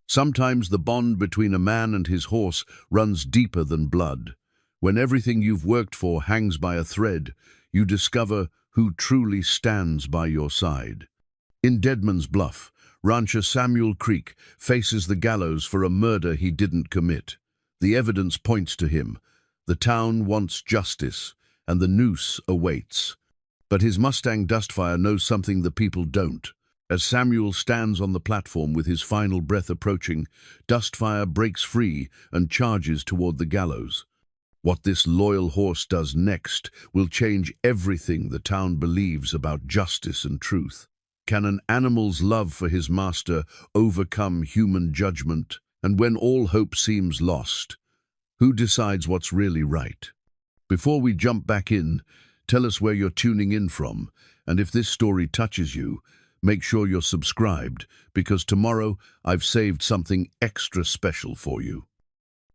Sometimes the bond between a man and his horse runs deeper than blood. When everything you've worked for hangs by a thread, you discover who truly stands by your side. In Deadman's Bluff, rancher Samuel Creek faces the gallows for a murder he didn't commit. The evidence points to him. The town wants justice, and the noose awaits. But his Mustang Dustfire knows something the people don't. As Samuel stands on the platform with his final breath approaching, Dustfire breaks free and charges toward the gallows. What this loyal horse does next will change everything the town believes about justice and truth. Can an animal's love for his master overcome human judgment? And when all hope seems lost, who decides what's really right? Before we jump back in, tell us where you're tuning in from, and if this story touches you, make sure you're subscribed, because tomorrow I've saved something extra special for you.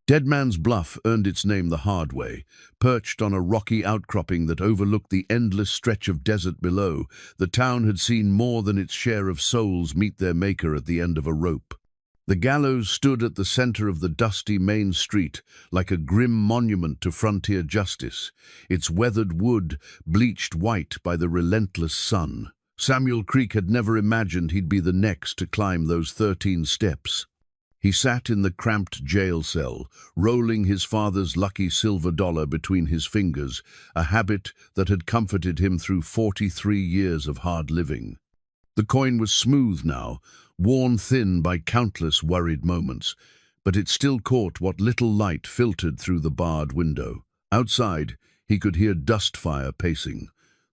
Deadman's Bluff earned its name the hard way. Perched on a rocky outcropping that overlooked the endless stretch of desert below, the town had seen more than its share of souls meet their maker at the end of a rope. The gallows stood at the center of the dusty main street, like a grim monument to frontier justice, its weathered wood bleached white by the relentless sun. Samuel Creek had never imagined he'd be the next to climb those 13 steps. He sat in the cramped jail cell, rolling his father's lucky silver dollar between his fingers, a habit that had comforted him through 43 years of hard living. The coin was smooth now, worn thin by countless worried moments, but it still caught what little light filtered through the barred window. Outside, he could hear Dustfire pacing.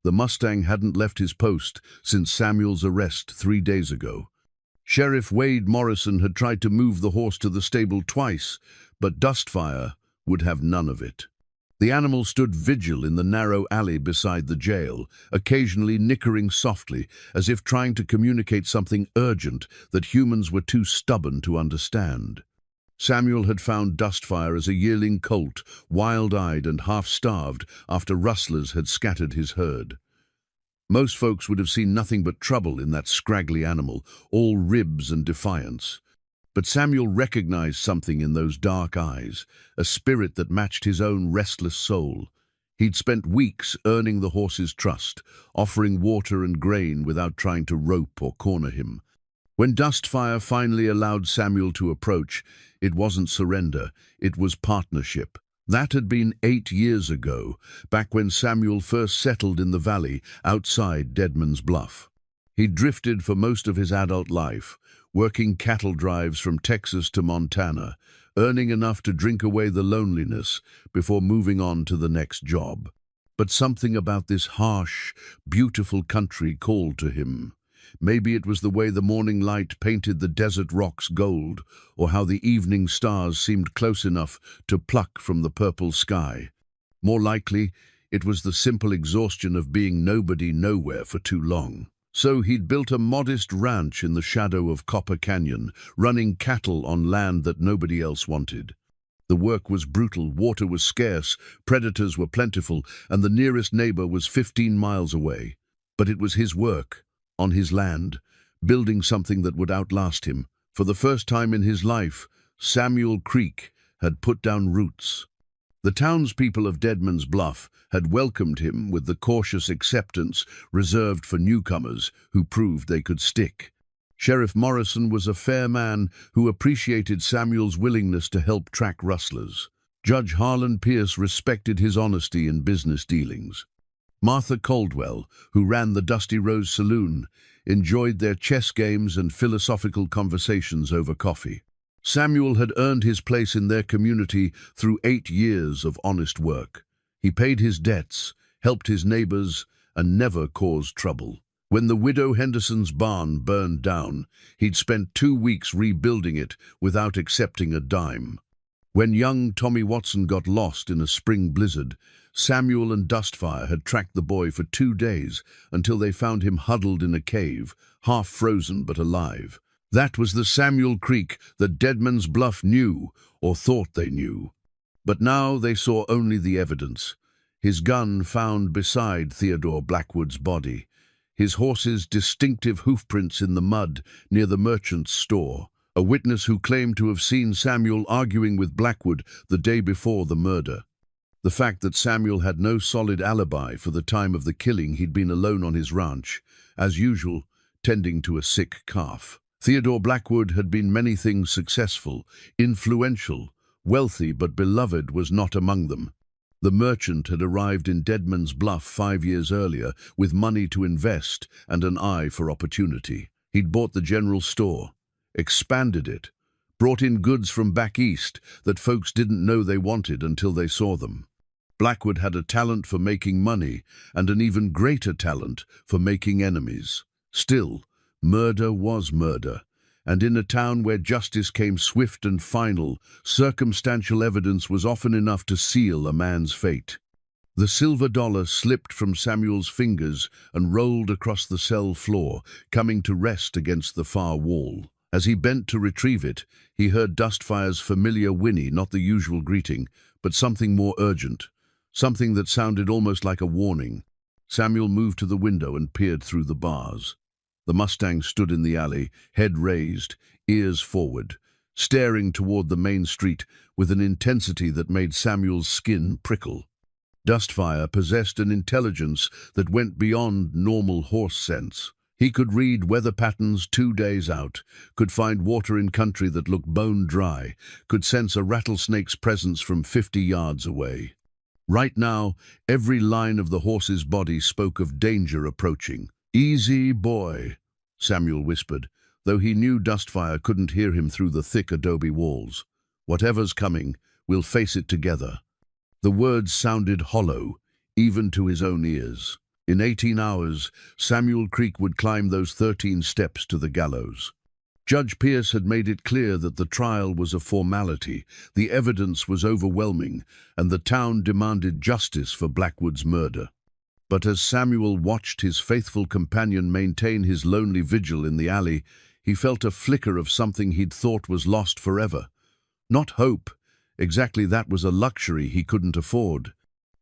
The Mustang hadn't left his post since Samuel's arrest 3 days ago. Sheriff Wade Morrison had tried to move the horse to the stable twice, but Dustfire would have none of it. The animal stood vigil in the narrow alley beside the jail, occasionally nickering softly, as if trying to communicate something urgent that humans were too stubborn to understand. Samuel had found Dustfire as a yearling colt, wild-eyed and half-starved after rustlers had scattered his herd. Most folks would have seen nothing but trouble in that scraggly animal, all ribs and defiance. But Samuel recognized something in those dark eyes, a spirit that matched his own restless soul. He'd spent weeks earning the horse's trust, offering water and grain without trying to rope or corner him. When Dustfire finally allowed Samuel to approach, it wasn't surrender, it was partnership. That had been 8 years ago, back when Samuel first settled in the valley outside Deadman's Bluff. He'd drifted for most of his adult life, working cattle drives from Texas to Montana, earning enough to drink away the loneliness before moving on to the next job. But something about this harsh, beautiful country called to him. Maybe it was the way the morning light painted the desert rocks gold, or how the evening stars seemed close enough to pluck from the purple sky. More likely, it was the simple exhaustion of being nobody nowhere for too long. So he'd built a modest ranch in the shadow of Copper Canyon, running cattle on land that nobody else wanted. The work was brutal, water was scarce, predators were plentiful, and the nearest neighbor was 15 miles away. But it was his work, on his land, building something that would outlast him. For the first time in his life, Samuel Creek had put down roots. The townspeople of Deadman's Bluff had welcomed him with the cautious acceptance reserved for newcomers who proved they could stick. Sheriff Morrison was a fair man who appreciated Samuel's willingness to help track rustlers. Judge Harlan Pierce respected his honesty in business dealings. Martha Caldwell, who ran the Dusty Rose Saloon, enjoyed their chess games and philosophical conversations over coffee. Samuel had earned his place in their community through 8 years of honest work. He paid his debts, helped his neighbors, and never caused trouble. When the widow Henderson's barn burned down, he'd spent 2 weeks rebuilding it without accepting a dime. When young Tommy Watson got lost in a spring blizzard, Samuel and Dustfire had tracked the boy for 2 days until they found him huddled in a cave, half frozen but alive. That was the Samuel Creek that Deadman's Bluff knew, or thought they knew. But now they saw only the evidence. His gun found beside Theodore Blackwood's body, his horse's distinctive hoofprints in the mud near the merchant's store, a witness who claimed to have seen Samuel arguing with Blackwood the day before the murder. The fact that Samuel had no solid alibi for the time of the killing, he'd been alone on his ranch, as usual, tending to a sick calf. Theodore Blackwood had been many things: successful, influential, wealthy, but beloved was not among them. The merchant had arrived in Deadman's Bluff 5 years earlier with money to invest and an eye for opportunity. He'd bought the general store, expanded it, brought in goods from back east that folks didn't know they wanted until they saw them. Blackwood had a talent for making money and an even greater talent for making enemies. Still, murder was murder, and in a town where justice came swift and final, circumstantial evidence was often enough to seal a man's fate. The silver dollar slipped from Samuel's fingers and rolled across the cell floor, coming to rest against the far wall. As he bent to retrieve it, he heard Dustfire's familiar whinny, not the usual greeting, but something more urgent, something that sounded almost like a warning. Samuel moved to the window and peered through the bars. The Mustang stood in the alley, head raised, ears forward, staring toward the main street with an intensity that made Samuel's skin prickle. Dustfire possessed an intelligence that went beyond normal horse sense. He could read weather patterns 2 days out, could find water in country that looked bone dry, could sense a rattlesnake's presence from 50 yards away. Right now, every line of the horse's body spoke of danger approaching. "Easy, boy," Samuel whispered, though he knew Dustfire couldn't hear him through the thick adobe walls. "Whatever's coming, we'll face it together." The words sounded hollow, even to his own ears. In 18 hours, Samuel Creek would climb those 13 steps to the gallows. Judge Pierce had made it clear that the trial was a formality, the evidence was overwhelming, and the town demanded justice for Blackwood's murder. But as Samuel watched his faithful companion maintain his lonely vigil in the alley, he felt a flicker of something he'd thought was lost forever. Not hope, exactly that was a luxury he couldn't afford,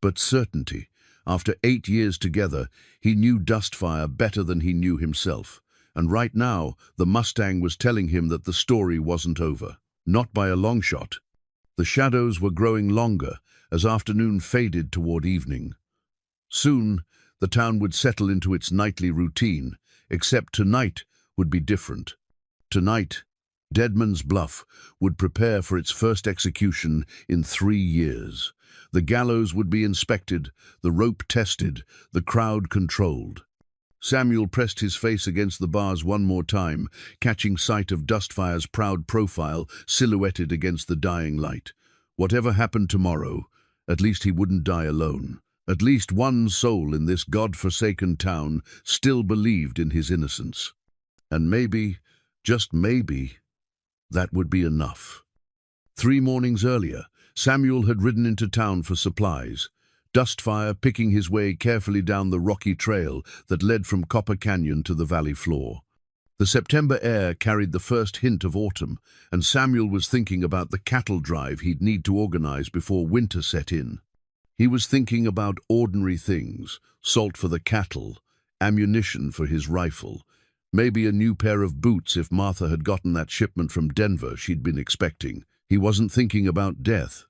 but certainty. After 8 years together, he knew Dustfire better than he knew himself, and right now the Mustang was telling him that the story wasn't over. Not by a long shot. The shadows were growing longer as afternoon faded toward evening. Soon, the town would settle into its nightly routine, except tonight would be different. Tonight, Deadman's Bluff would prepare for its first execution in 3 years. The gallows would be inspected, the rope tested, the crowd controlled. Samuel pressed his face against the bars one more time, catching sight of Dustfire's proud profile silhouetted against the dying light. Whatever happened tomorrow, at least he wouldn't die alone. At least one soul in this God-forsaken town still believed in his innocence. And maybe, just maybe, that would be enough. 3 mornings earlier, Samuel had ridden into town for supplies, Dustfire picking his way carefully down the rocky trail that led from Copper Canyon to the valley floor. The September air carried the first hint of autumn, and Samuel was thinking about the cattle drive he'd need to organize before winter set in. He was thinking about ordinary things: salt for the cattle, ammunition for his rifle, maybe a new pair of boots if Martha had gotten that shipment from Denver she'd been expecting. He wasn't thinking about death.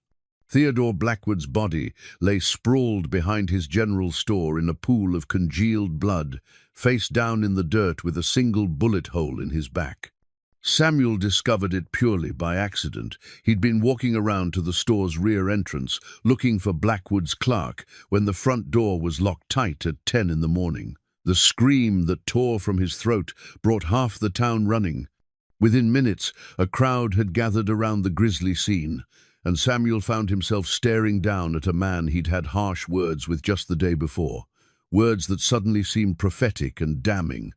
Theodore Blackwood's body lay sprawled behind his general store in a pool of congealed blood, face down in the dirt with a single bullet hole in his back. Samuel discovered it purely by accident. He'd been walking around to the store's rear entrance, looking for Blackwood's clerk, when the front door was locked tight at 10 in the morning. The scream that tore from his throat brought half the town running. Within minutes, a crowd had gathered around the grisly scene, and Samuel found himself staring down at a man he'd had harsh words with just the day before, words that suddenly seemed prophetic and damning.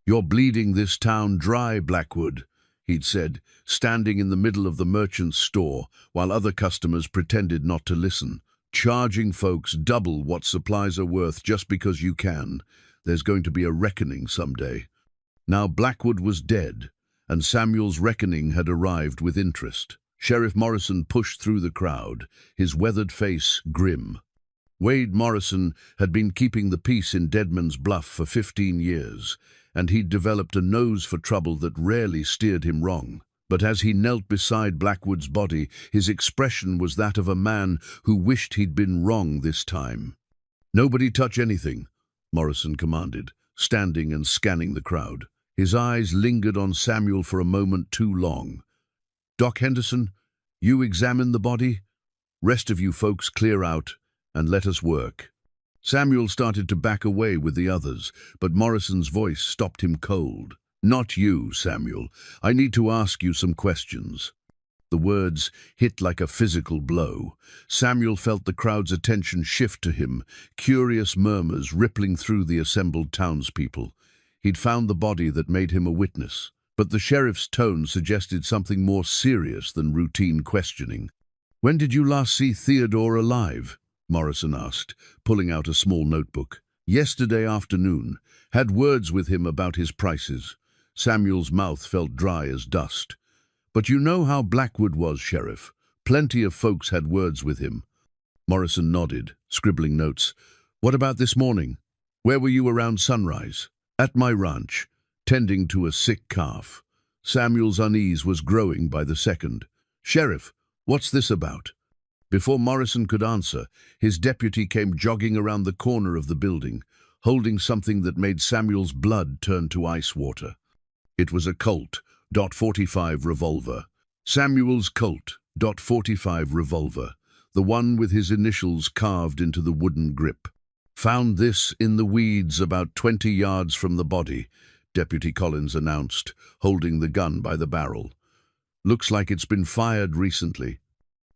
"You're bleeding this town dry, Blackwood," he'd said, standing in the middle of the merchant's store while other customers pretended not to listen. "Charging folks double what supplies are worth just because you can. There's going to be a reckoning someday." Now Blackwood was dead, and Samuel's reckoning had arrived with interest. Sheriff Morrison pushed through the crowd, his weathered face grim. Wade Morrison had been keeping the peace in Deadman's Bluff for 15 years, and he'd developed a nose for trouble that rarely steered him wrong. But as he knelt beside Blackwood's body, his expression was that of a man who wished he'd been wrong this time. "Nobody touch anything," Morrison commanded, standing and scanning the crowd. His eyes lingered on Samuel for a moment too long. "Doc Henderson, you examine the body. Rest of you folks clear out and let us work." Samuel started to back away with the others, but Morrison's voice stopped him cold. "Not you, Samuel. I need to ask you some questions." The words hit like a physical blow. Samuel felt the crowd's attention shift to him, curious murmurs rippling through the assembled townspeople. He'd found the body that made him a witness, but the sheriff's tone suggested something more serious than routine questioning. "When did you last see Theodore alive?" Morrison asked, pulling out a small notebook. "Yesterday afternoon. Had words with him about his prices." Samuel's mouth felt dry as dust. "But you know how Blackwood was, Sheriff. Plenty of folks had words with him." Morrison nodded, scribbling notes. "What about this morning? Where were you around sunrise?" "At my ranch, tending to a sick calf." Samuel's unease was growing by the second. "Sheriff, what's this about?" Before Morrison could answer, his deputy came jogging around the corner of the building, holding something that made Samuel's blood turn to ice water. It was a Colt .45 revolver. Samuel's Colt .45 revolver, the one with his initials carved into the wooden grip. "Found this in the weeds about 20 yards from the body," Deputy Collins announced, holding the gun by the barrel. "Looks like it's been fired recently."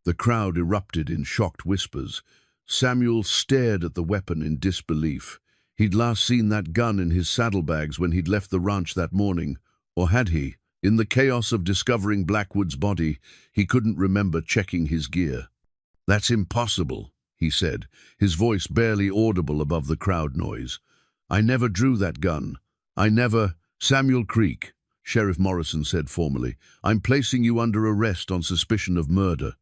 The crowd erupted in shocked whispers. Samuel stared at the weapon in disbelief. He'd last seen that gun in his saddlebags when he'd left the ranch that morning. Or had he? In the chaos of discovering Blackwood's body, he couldn't remember checking his gear. "That's impossible," he said, his voice barely audible above the crowd noise. "I never drew that gun. I never—" "Samuel Creek," Sheriff Morrison said formally, "I'm placing you under arrest on suspicion of murder."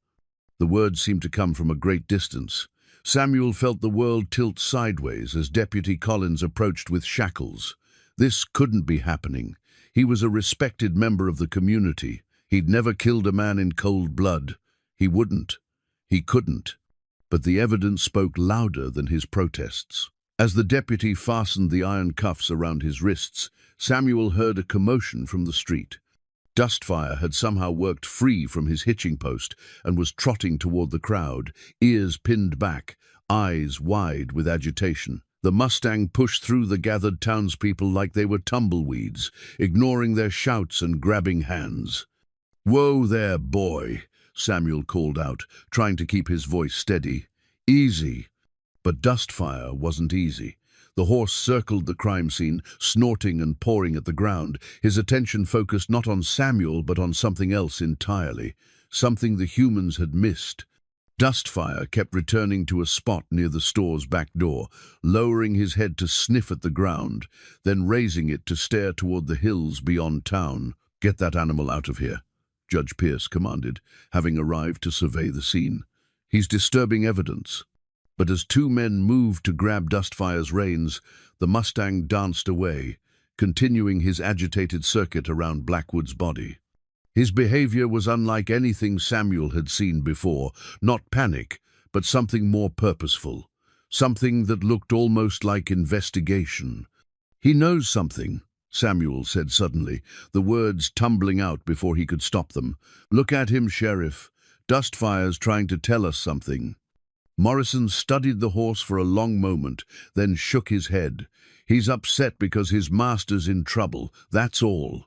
The words seemed to come from a great distance. Samuel felt the world tilt sideways as Deputy Collins approached with shackles. This couldn't be happening. He was a respected member of the community. He'd never killed a man in cold blood. He wouldn't. He couldn't. But the evidence spoke louder than his protests. As the deputy fastened the iron cuffs around his wrists, Samuel heard a commotion from the street. Dustfire had somehow worked free from his hitching post and was trotting toward the crowd, ears pinned back, eyes wide with agitation. The Mustang pushed through the gathered townspeople like they were tumbleweeds, ignoring their shouts and grabbing hands. "Whoa there, boy," Samuel called out, trying to keep his voice steady. "Easy." But Dustfire wasn't easy. The horse circled the crime scene, snorting and pawing at the ground, his attention focused not on Samuel but on something else entirely, something the humans had missed. Dustfire kept returning to a spot near the store's back door, lowering his head to sniff at the ground, then raising it to stare toward the hills beyond town. "Get that animal out of here," Judge Pierce commanded, having arrived to survey the scene. "He's disturbing evidence." But as two men moved to grab Dustfire's reins, the Mustang danced away, continuing his agitated circuit around Blackwood's body. His behavior was unlike anything Samuel had seen before, not panic, but something more purposeful, something that looked almost like investigation. "He knows something," Samuel said suddenly, the words tumbling out before he could stop them. "Look at him, Sheriff. Dustfire's trying to tell us something." Morrison studied the horse for a long moment, then shook his head. "He's upset because his master's in trouble, that's all."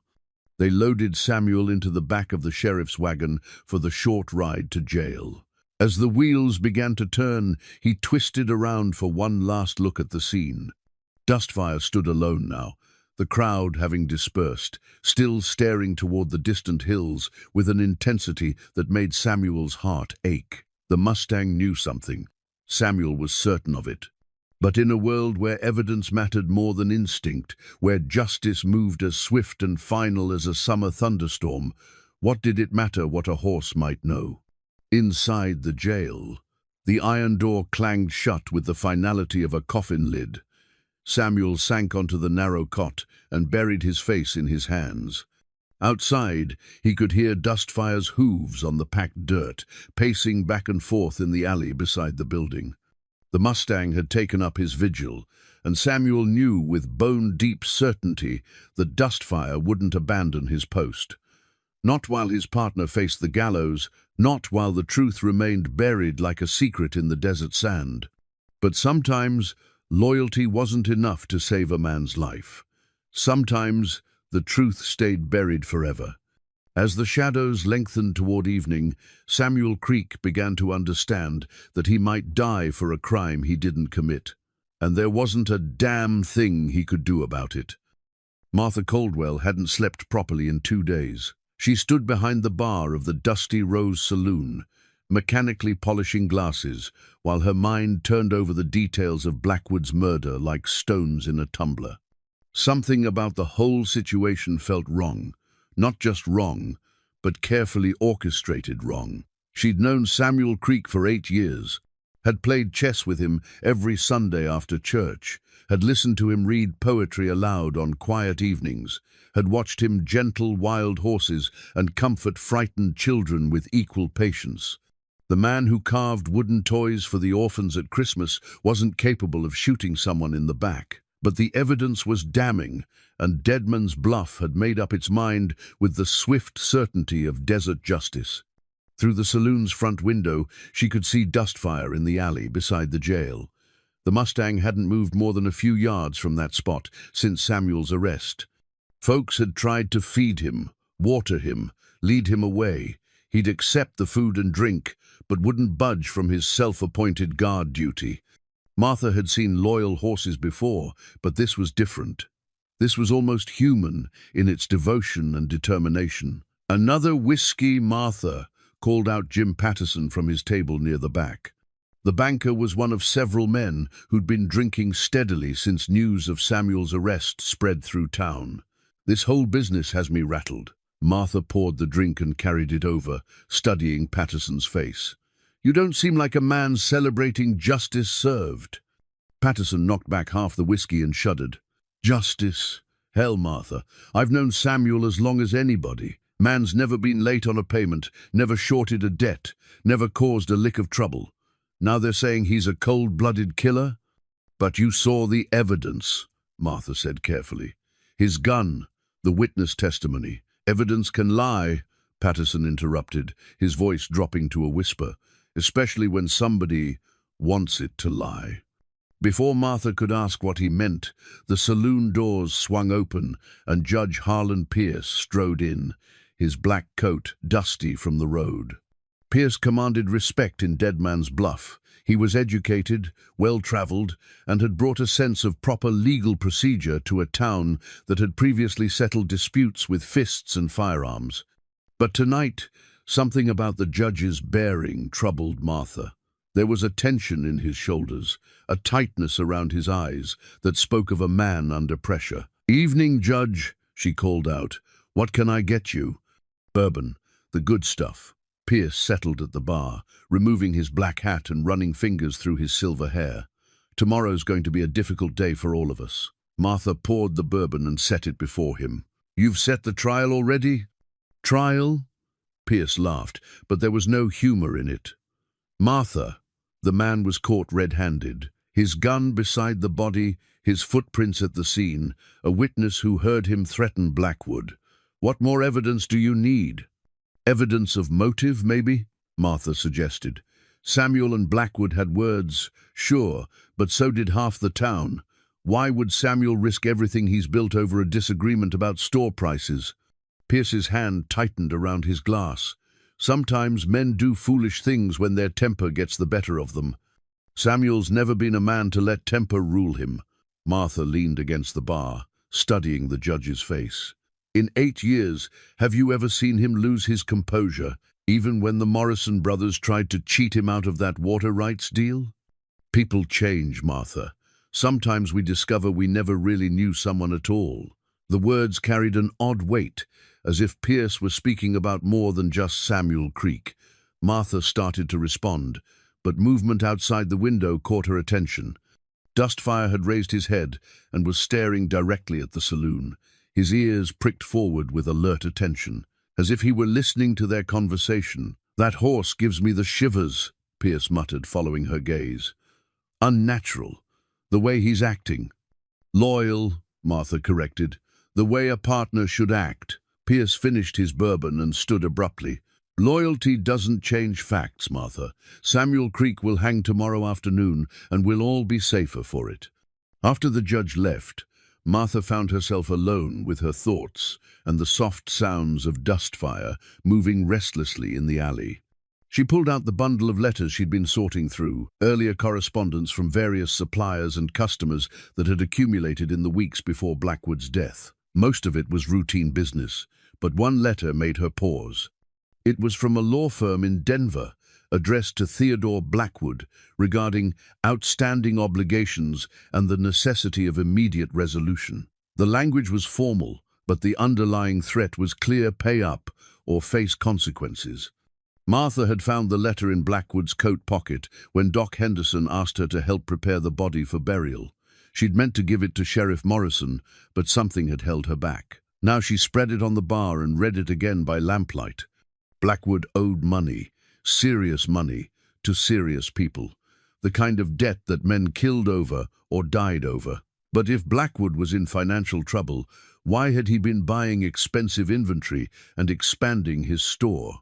They loaded Samuel into the back of the sheriff's wagon for the short ride to jail. As the wheels began to turn, he twisted around for one last look at the scene. Dustfire stood alone now, the crowd having dispersed, still staring toward the distant hills with an intensity that made Samuel's heart ache. The Mustang knew something. Samuel was certain of it. But in a world where evidence mattered more than instinct, where justice moved as swift and final as a summer thunderstorm, what did it matter what a horse might know? Inside the jail, the iron door clanged shut with the finality of a coffin lid. Samuel sank onto the narrow cot and buried his face in his hands. Outside, he could hear Dustfire's hooves on the packed dirt, pacing back and forth in the alley beside the building. The Mustang had taken up his vigil, and Samuel knew with bone-deep certainty that Dustfire wouldn't abandon his post. Not while his partner faced the gallows, not while the truth remained buried like a secret in the desert sand. But sometimes, loyalty wasn't enough to save a man's life. Sometimes, the truth stayed buried forever. As the shadows lengthened toward evening, Samuel Creek began to understand that he might die for a crime he didn't commit. And there wasn't a damn thing he could do about it. Martha Caldwell hadn't slept properly in 2 days. She stood behind the bar of the Dusty Rose Saloon, mechanically polishing glasses, while her mind turned over the details of Blackwood's murder like stones in a tumbler. Something about the whole situation felt wrong. Not just wrong, but carefully orchestrated wrong. She'd known Samuel Creek for 8 years, had played chess with him every Sunday after church, had listened to him read poetry aloud on quiet evenings, had watched him gentle wild horses and comfort frightened children with equal patience. The man who carved wooden toys for the orphans at Christmas wasn't capable of shooting someone in the back. But the evidence was damning, and Deadman's Bluff had made up its mind with the swift certainty of desert justice. Through the saloon's front window, she could see Dustfire in the alley beside the jail. The Mustang hadn't moved more than a few yards from that spot since Samuel's arrest. Folks had tried to feed him, water him, lead him away. He'd accept the food and drink, but wouldn't budge from his self-appointed guard duty. Martha had seen loyal horses before, but this was different. This was almost human in its devotion and determination. "Another whiskey, Martha," called out Jim Patterson from his table near the back. The banker was one of several men who'd been drinking steadily since news of Samuel's arrest spread through town. "This whole business has me rattled." Martha poured the drink and carried it over, studying Patterson's face. "You don't seem like a man celebrating justice served." Patterson knocked back half the whiskey and shuddered. "Justice? Hell, Martha. I've known Samuel as long as anybody. Man's never been late on a payment, never shorted a debt, never caused a lick of trouble. Now they're saying he's a cold-blooded killer?" "But you saw the evidence," Martha said carefully. "His gun, the witness testimony. Evidence can lie," Patterson interrupted, his voice dropping to a whisper, "especially when somebody wants it to lie." Before Martha could ask what he meant, the saloon doors swung open and Judge Harlan Pierce strode in, his black coat dusty from the road. Pierce commanded respect in Deadman's Bluff. He was educated, well-traveled, and had brought a sense of proper legal procedure to a town that had previously settled disputes with fists and firearms. But tonight, something about the judge's bearing troubled Martha. There was a tension in his shoulders, a tightness around his eyes that spoke of a man under pressure. "Evening, Judge," she called out. "What can I get you?" "Bourbon, the good stuff." Pierce settled at the bar, removing his black hat and running fingers through his silver hair. "Tomorrow's going to be a difficult day for all of us." Martha poured the bourbon and set it before him. "You've set the trial already?" "Trial?" Pierce laughed, but there was no humor in it. "Martha." The man was caught red-handed, his gun beside the body, his footprints at the scene, a witness who heard him threaten Blackwood. "What more evidence do you need?" "Evidence of motive, maybe?" Martha suggested. "Samuel and Blackwood had words, sure, but so did half the town. Why would Samuel risk everything he's built over a disagreement about store prices?" Pierce's hand tightened around his glass. "Sometimes men do foolish things when their temper gets the better of them. Samuel's never been a man to let temper rule him." Martha leaned against the bar, studying the judge's face. "In 8 years, have you ever seen him lose his composure, even when the Morrison brothers tried to cheat him out of that water rights deal?" "People change, Martha. Sometimes we discover we never really knew someone at all." The words carried an odd weight, as if Pierce were speaking about more than just Samuel Creek. Martha started to respond, but movement outside the window caught her attention. Dustfire had raised his head and was staring directly at the saloon. his ears pricked forward with alert attention, as if he were listening to their conversation. "That horse gives me the shivers," Pierce muttered, following her gaze. "Unnatural, the way he's acting." "Loyal," Martha corrected. "The way a partner should act." Pierce finished his bourbon and stood abruptly. "Loyalty doesn't change facts, Martha. Samuel Creek will hang tomorrow afternoon, and we'll all be safer for it." After the judge left, Martha found herself alone with her thoughts and the soft sounds of dust fire moving restlessly in the alley. She pulled out the bundle of letters she'd been sorting through, earlier correspondence from various suppliers and customers that had accumulated in the weeks before Blackwood's death. Most of it was routine business, but one letter made her pause. It was from a law firm in Denver, addressed to Theodore Blackwood, regarding outstanding obligations and the necessity of immediate resolution. The language was formal, but the underlying threat was clear: pay up or face consequences. Martha had found the letter in Blackwood's coat pocket when Doc Henderson asked her to help prepare the body for burial. She'd meant to give it to Sheriff Morrison, but something had held her back. Now she spread it on the bar and read it again by lamplight. Blackwood owed money, serious money, to serious people, the kind of debt that men killed over or died over. But if Blackwood was in financial trouble, why had he been buying expensive inventory and expanding his store?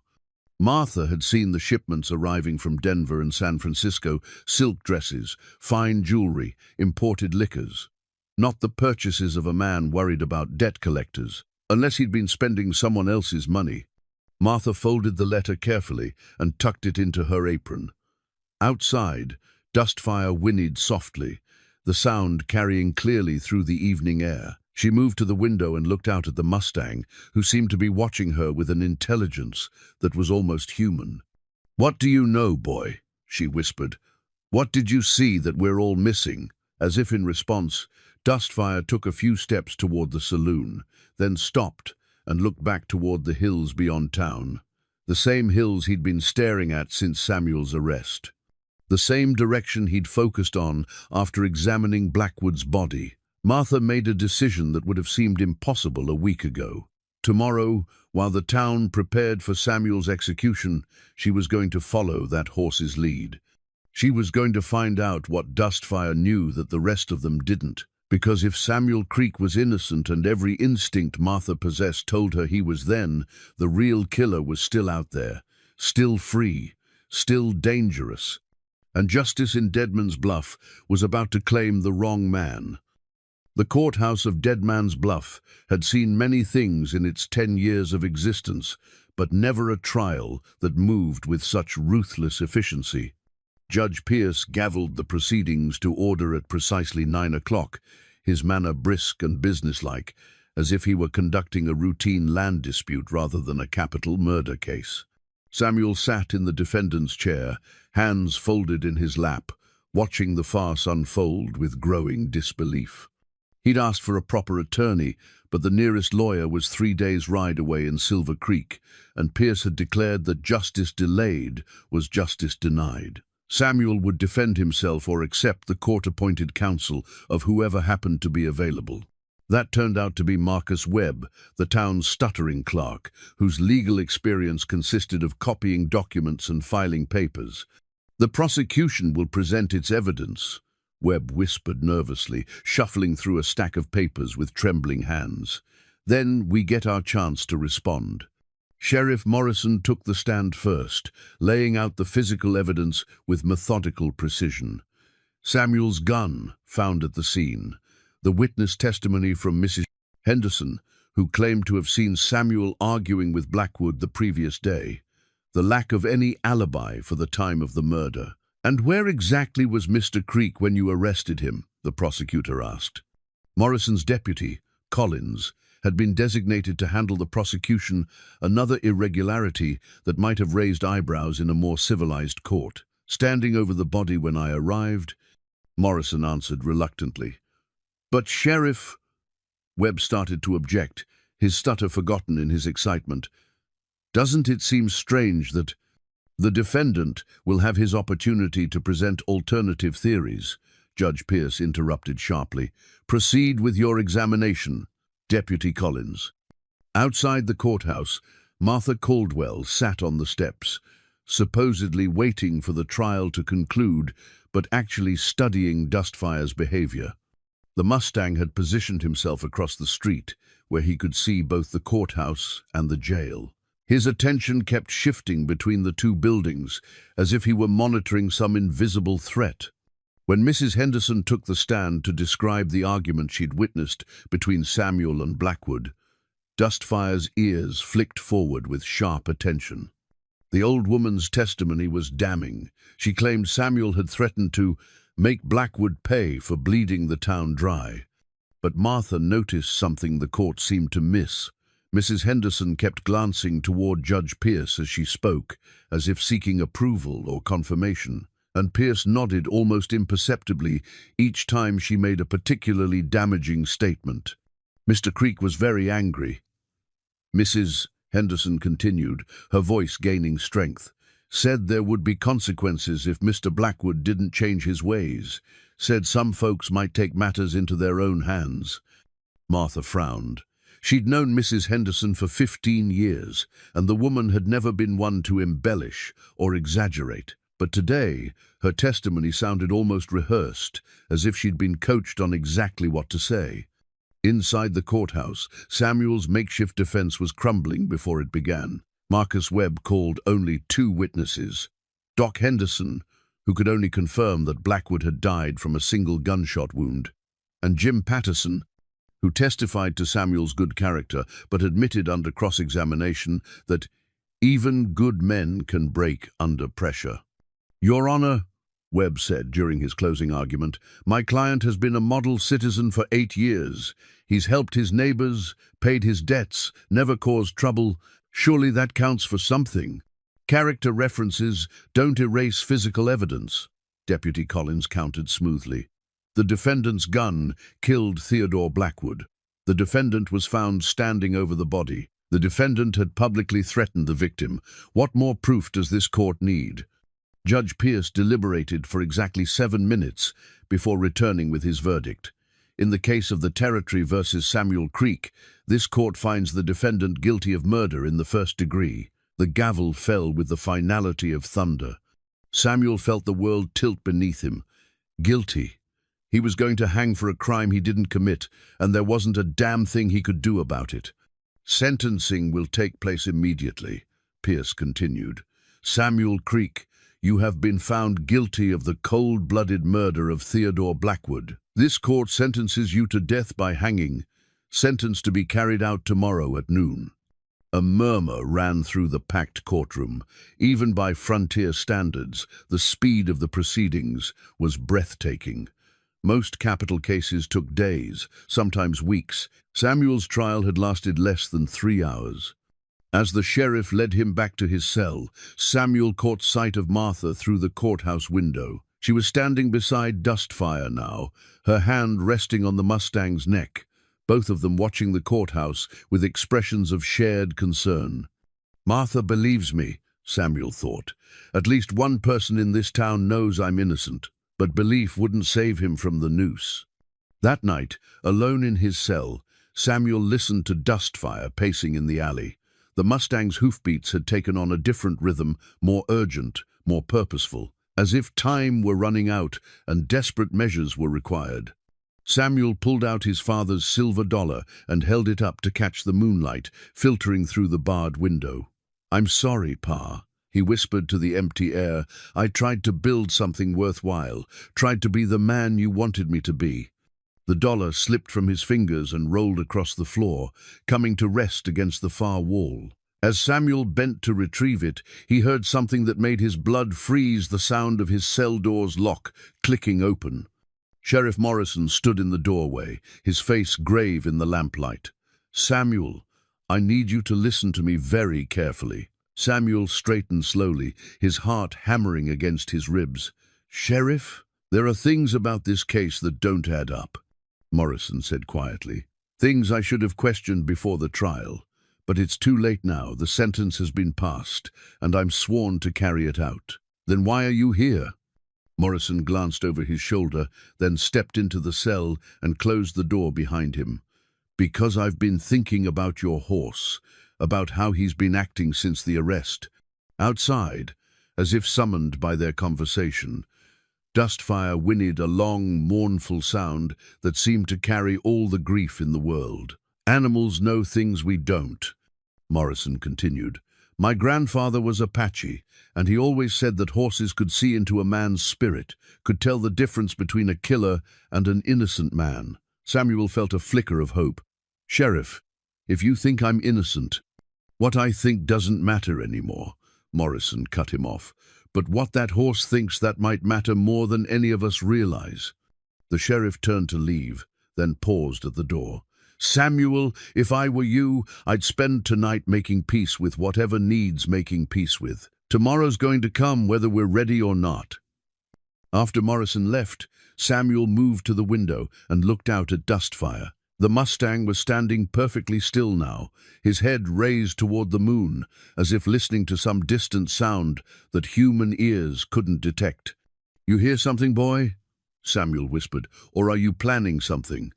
Martha had seen the shipments arriving from Denver and San Francisco: silk dresses, fine jewelry, imported liquors. Not the purchases of a man worried about debt collectors, unless he'd been spending someone else's money. Martha folded the letter carefully and tucked it into her apron. Outside, dustfire whinnied softly, the sound carrying clearly through the evening air. She moved to the window and looked out at the Mustang, who seemed to be watching her with an intelligence that was almost human. "What do you know, boy?" she whispered. "What did you see that we're all missing?" As if in response, Dustfire took a few steps toward the saloon, then stopped and looked back toward the hills beyond town. The same hills he'd been staring at since Samuel's arrest. The same direction he'd focused on after examining Blackwood's body. Martha made a decision that would have seemed impossible a week ago. Tomorrow, while the town prepared for Samuel's execution, she was going to follow that horse's lead. She was going to find out what Dustfire knew that the rest of them didn't. Because if Samuel Creek was innocent and every instinct Martha possessed told her he was, then the real killer was still out there, still free, still dangerous. And justice in Deadman's Bluff was about to claim the wrong man. The courthouse of Deadman's Bluff had seen many things in its 10 years of existence, but never a trial that moved with such ruthless efficiency. Judge Pierce gavelled the proceedings to order at precisely 9 o'clock, his manner brisk and businesslike, as if he were conducting a routine land dispute rather than a capital murder case. Samuel sat in the defendant's chair, hands folded in his lap, watching the farce unfold with growing disbelief. He'd asked for a proper attorney, but the nearest lawyer was 3 days' ride away in Silver Creek, and Pierce had declared that justice delayed was justice denied. Samuel would defend himself or accept the court-appointed counsel of whoever happened to be available. That turned out to be Marcus Webb, the town's stuttering clerk, whose legal experience consisted of copying documents and filing papers. "The prosecution will present its evidence," Webb whispered nervously, shuffling through a stack of papers with trembling hands. "Then we get our chance to respond." Sheriff Morrison took the stand first, laying out the physical evidence with methodical precision. Samuel's gun, found at the scene. The witness testimony from Mrs. Henderson, who claimed to have seen Samuel arguing with Blackwood the previous day. The lack of any alibi for the time of the murder. "And where exactly was Mr. Creek when you arrested him?" the prosecutor asked. Morrison's deputy, Collins, had been designated to handle the prosecution, another irregularity that might have raised eyebrows in a more civilized court. "Standing over the body when I arrived," Morrison answered reluctantly. "But Sheriff—" Webb started to object, his stutter forgotten in his excitement. "Doesn't it seem strange that—" "The defendant will have his opportunity to present alternative theories," Judge Pierce interrupted sharply. "Proceed with your examination." Deputy Collins. Outside the courthouse, Martha Caldwell sat on the steps, supposedly waiting for the trial to conclude, but actually studying Dustfire's behavior. The Mustang had positioned himself across the street, where he could see both the courthouse and the jail. His attention kept shifting between the two buildings, as if he were monitoring some invisible threat. When Mrs. Henderson took the stand to describe the argument she'd witnessed between Samuel and Blackwood, Dustfire's ears flicked forward with sharp attention. The old woman's testimony was damning. She claimed Samuel had threatened to make Blackwood pay for bleeding the town dry. But Martha noticed something the court seemed to miss. Mrs. Henderson kept glancing toward Judge Pierce as she spoke, as if seeking approval or confirmation, and Pierce nodded almost imperceptibly each time she made a particularly damaging statement. Mr. Creek was very angry. Mrs. Henderson continued, her voice gaining strength. Said there would be consequences if Mr. Blackwood didn't change his ways. Said some folks might take matters into their own hands. Martha frowned. She'd known Mrs. Henderson for 15 years, and the woman had never been one to embellish or exaggerate. But today, her testimony sounded almost rehearsed, as if she'd been coached on exactly what to say. Inside the courthouse, Samuel's makeshift defense was crumbling before it began. Marcus Webb called only 2 witnesses. Doc Henderson, who could only confirm that Blackwood had died from a single gunshot wound, and Jim Patterson, who testified to Samuel's good character but admitted under cross-examination that even good men can break under pressure. Your Honor, Webb said during his closing argument, my client has been a model citizen for 8 years. He's helped his neighbors, paid his debts, never caused trouble. Surely that counts for something. Character references don't erase physical evidence. Deputy Collins countered smoothly. The defendant's gun killed Theodore Blackwood. The defendant was found standing over the body. The defendant had publicly threatened the victim. What more proof does this court need? Judge Pierce deliberated for exactly 7 minutes before returning with his verdict. In the case of the Territory versus Samuel Creek, this court finds the defendant guilty of murder in the 1st degree. The gavel fell with the finality of thunder. Samuel felt the world tilt beneath him. Guilty. He was going to hang for a crime he didn't commit, and there wasn't a damn thing he could do about it. Sentencing will take place immediately, Pierce continued. Samuel Creek, you have been found guilty of the cold-blooded murder of Theodore Blackwood. This court sentences you to death by hanging, sentence to be carried out tomorrow at noon. A murmur ran through the packed courtroom. Even by frontier standards, the speed of the proceedings was breathtaking. Most capital cases took days, sometimes weeks. Samuel's trial had lasted less than 3 hours. As the sheriff led him back to his cell, Samuel caught sight of Martha through the courthouse window. She was standing beside Dustfire now, her hand resting on the Mustang's neck, both of them watching the courthouse with expressions of shared concern. Martha believes me, Samuel thought. At least one person in this town knows I'm innocent, but belief wouldn't save him from the noose. That night, alone in his cell, Samuel listened to Dustfire pacing in the alley. The Mustang's hoofbeats had taken on a different rhythm, more urgent, more purposeful, as if time were running out and desperate measures were required. Samuel pulled out his father's silver dollar and held it up to catch the moonlight filtering through the barred window. I'm sorry, Pa, he whispered to the empty air. I tried to build something worthwhile, tried to be the man you wanted me to be. The dollar slipped from his fingers and rolled across the floor, coming to rest against the far wall. As Samuel bent to retrieve it, he heard something that made his blood freeze, the sound of his cell door's lock clicking open. Sheriff Morrison stood in the doorway, his face grave in the lamplight. Samuel, I need you to listen to me very carefully. Samuel straightened slowly, his heart hammering against his ribs. Sheriff, there are things about this case that don't add up, Morrison said quietly. Things I should have questioned before the trial. But it's too late now. The sentence has been passed, and I'm sworn to carry it out. Then why are you here? Morrison glanced over his shoulder, then stepped into the cell and closed the door behind him. Because I've been thinking about your horse, about how he's been acting since the arrest. Outside, as if summoned by their conversation, Dustfire whinnied a long, mournful sound that seemed to carry all the grief in the world. Animals know things we don't, Morrison continued. My grandfather was Apache, and he always said that horses could see into a man's spirit, could tell the difference between a killer and an innocent man. Samuel felt a flicker of hope. Sheriff, if you think I'm innocent, what I think doesn't matter anymore, Morrison cut him off. But what that horse thinks, that might matter more than any of us realize. The sheriff turned to leave, then paused at the door. Samuel, if I were you, I'd spend tonight making peace with whatever needs making peace with. Tomorrow's going to come whether we're ready or not. After Morrison left, Samuel moved to the window and looked out at Dustfire. The Mustang was standing perfectly still now, his head raised toward the moon, as if listening to some distant sound that human ears couldn't detect. You hear something, boy? Samuel whispered. Or are you planning something?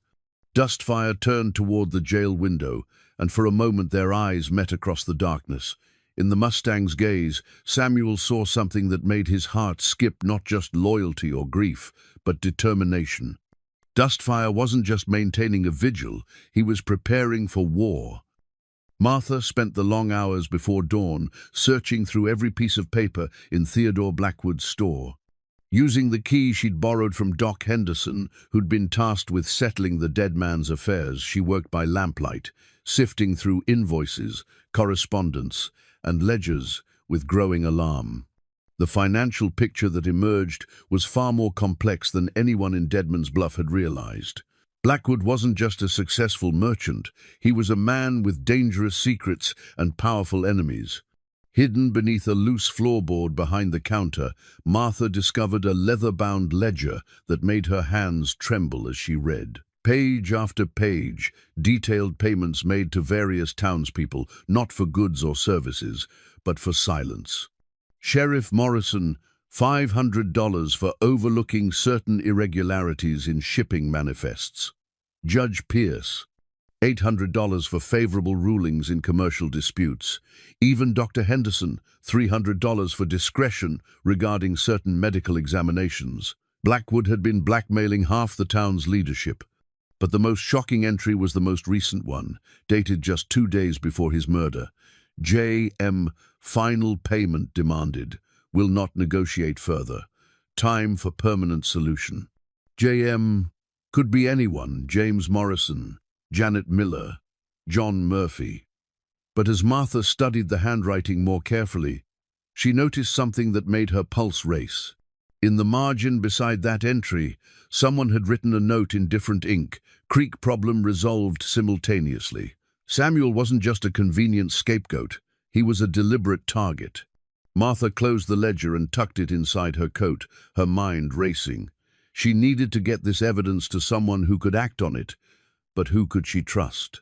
Dustfire turned toward the jail window, and for a moment their eyes met across the darkness. In the Mustang's gaze, Samuel saw something that made his heart skip, not just loyalty or grief, but determination. Dustfire wasn't just maintaining a vigil, he was preparing for war. Martha spent the long hours before dawn searching through every piece of paper in Theodore Blackwood's store. Using the key she'd borrowed from Doc Henderson, who'd been tasked with settling the dead man's affairs, she worked by lamplight, sifting through invoices, correspondence, and ledgers with growing alarm. The financial picture that emerged was far more complex than anyone in Deadman's Bluff had realized. Blackwood wasn't just a successful merchant, he was a man with dangerous secrets and powerful enemies. Hidden beneath a loose floorboard behind the counter, Martha discovered a leather-bound ledger that made her hands tremble as she read. Page after page, detailed payments made to various townspeople, not for goods or services, but for silence. Sheriff Morrison, $500 for overlooking certain irregularities in shipping manifests. Judge Pierce, $800 for favorable rulings in commercial disputes. Even Dr. Henderson, $300 for discretion regarding certain medical examinations. Blackwood had been blackmailing half the town's leadership. But the most shocking entry was the most recent one, dated just 2 days before his murder. J.M. Final payment demanded. Will not negotiate further. Time for permanent solution. J.M. could be anyone, James Morrison, Janet Miller, John Murphy. But as Martha studied the handwriting more carefully, she noticed something that made her pulse race. In the margin beside that entry, someone had written a note in different ink, creek problem resolved simultaneously. Samuel wasn't just a convenient scapegoat, he was a deliberate target. Martha closed the ledger and tucked it inside her coat, her mind racing. She needed to get this evidence to someone who could act on it, but who could she trust?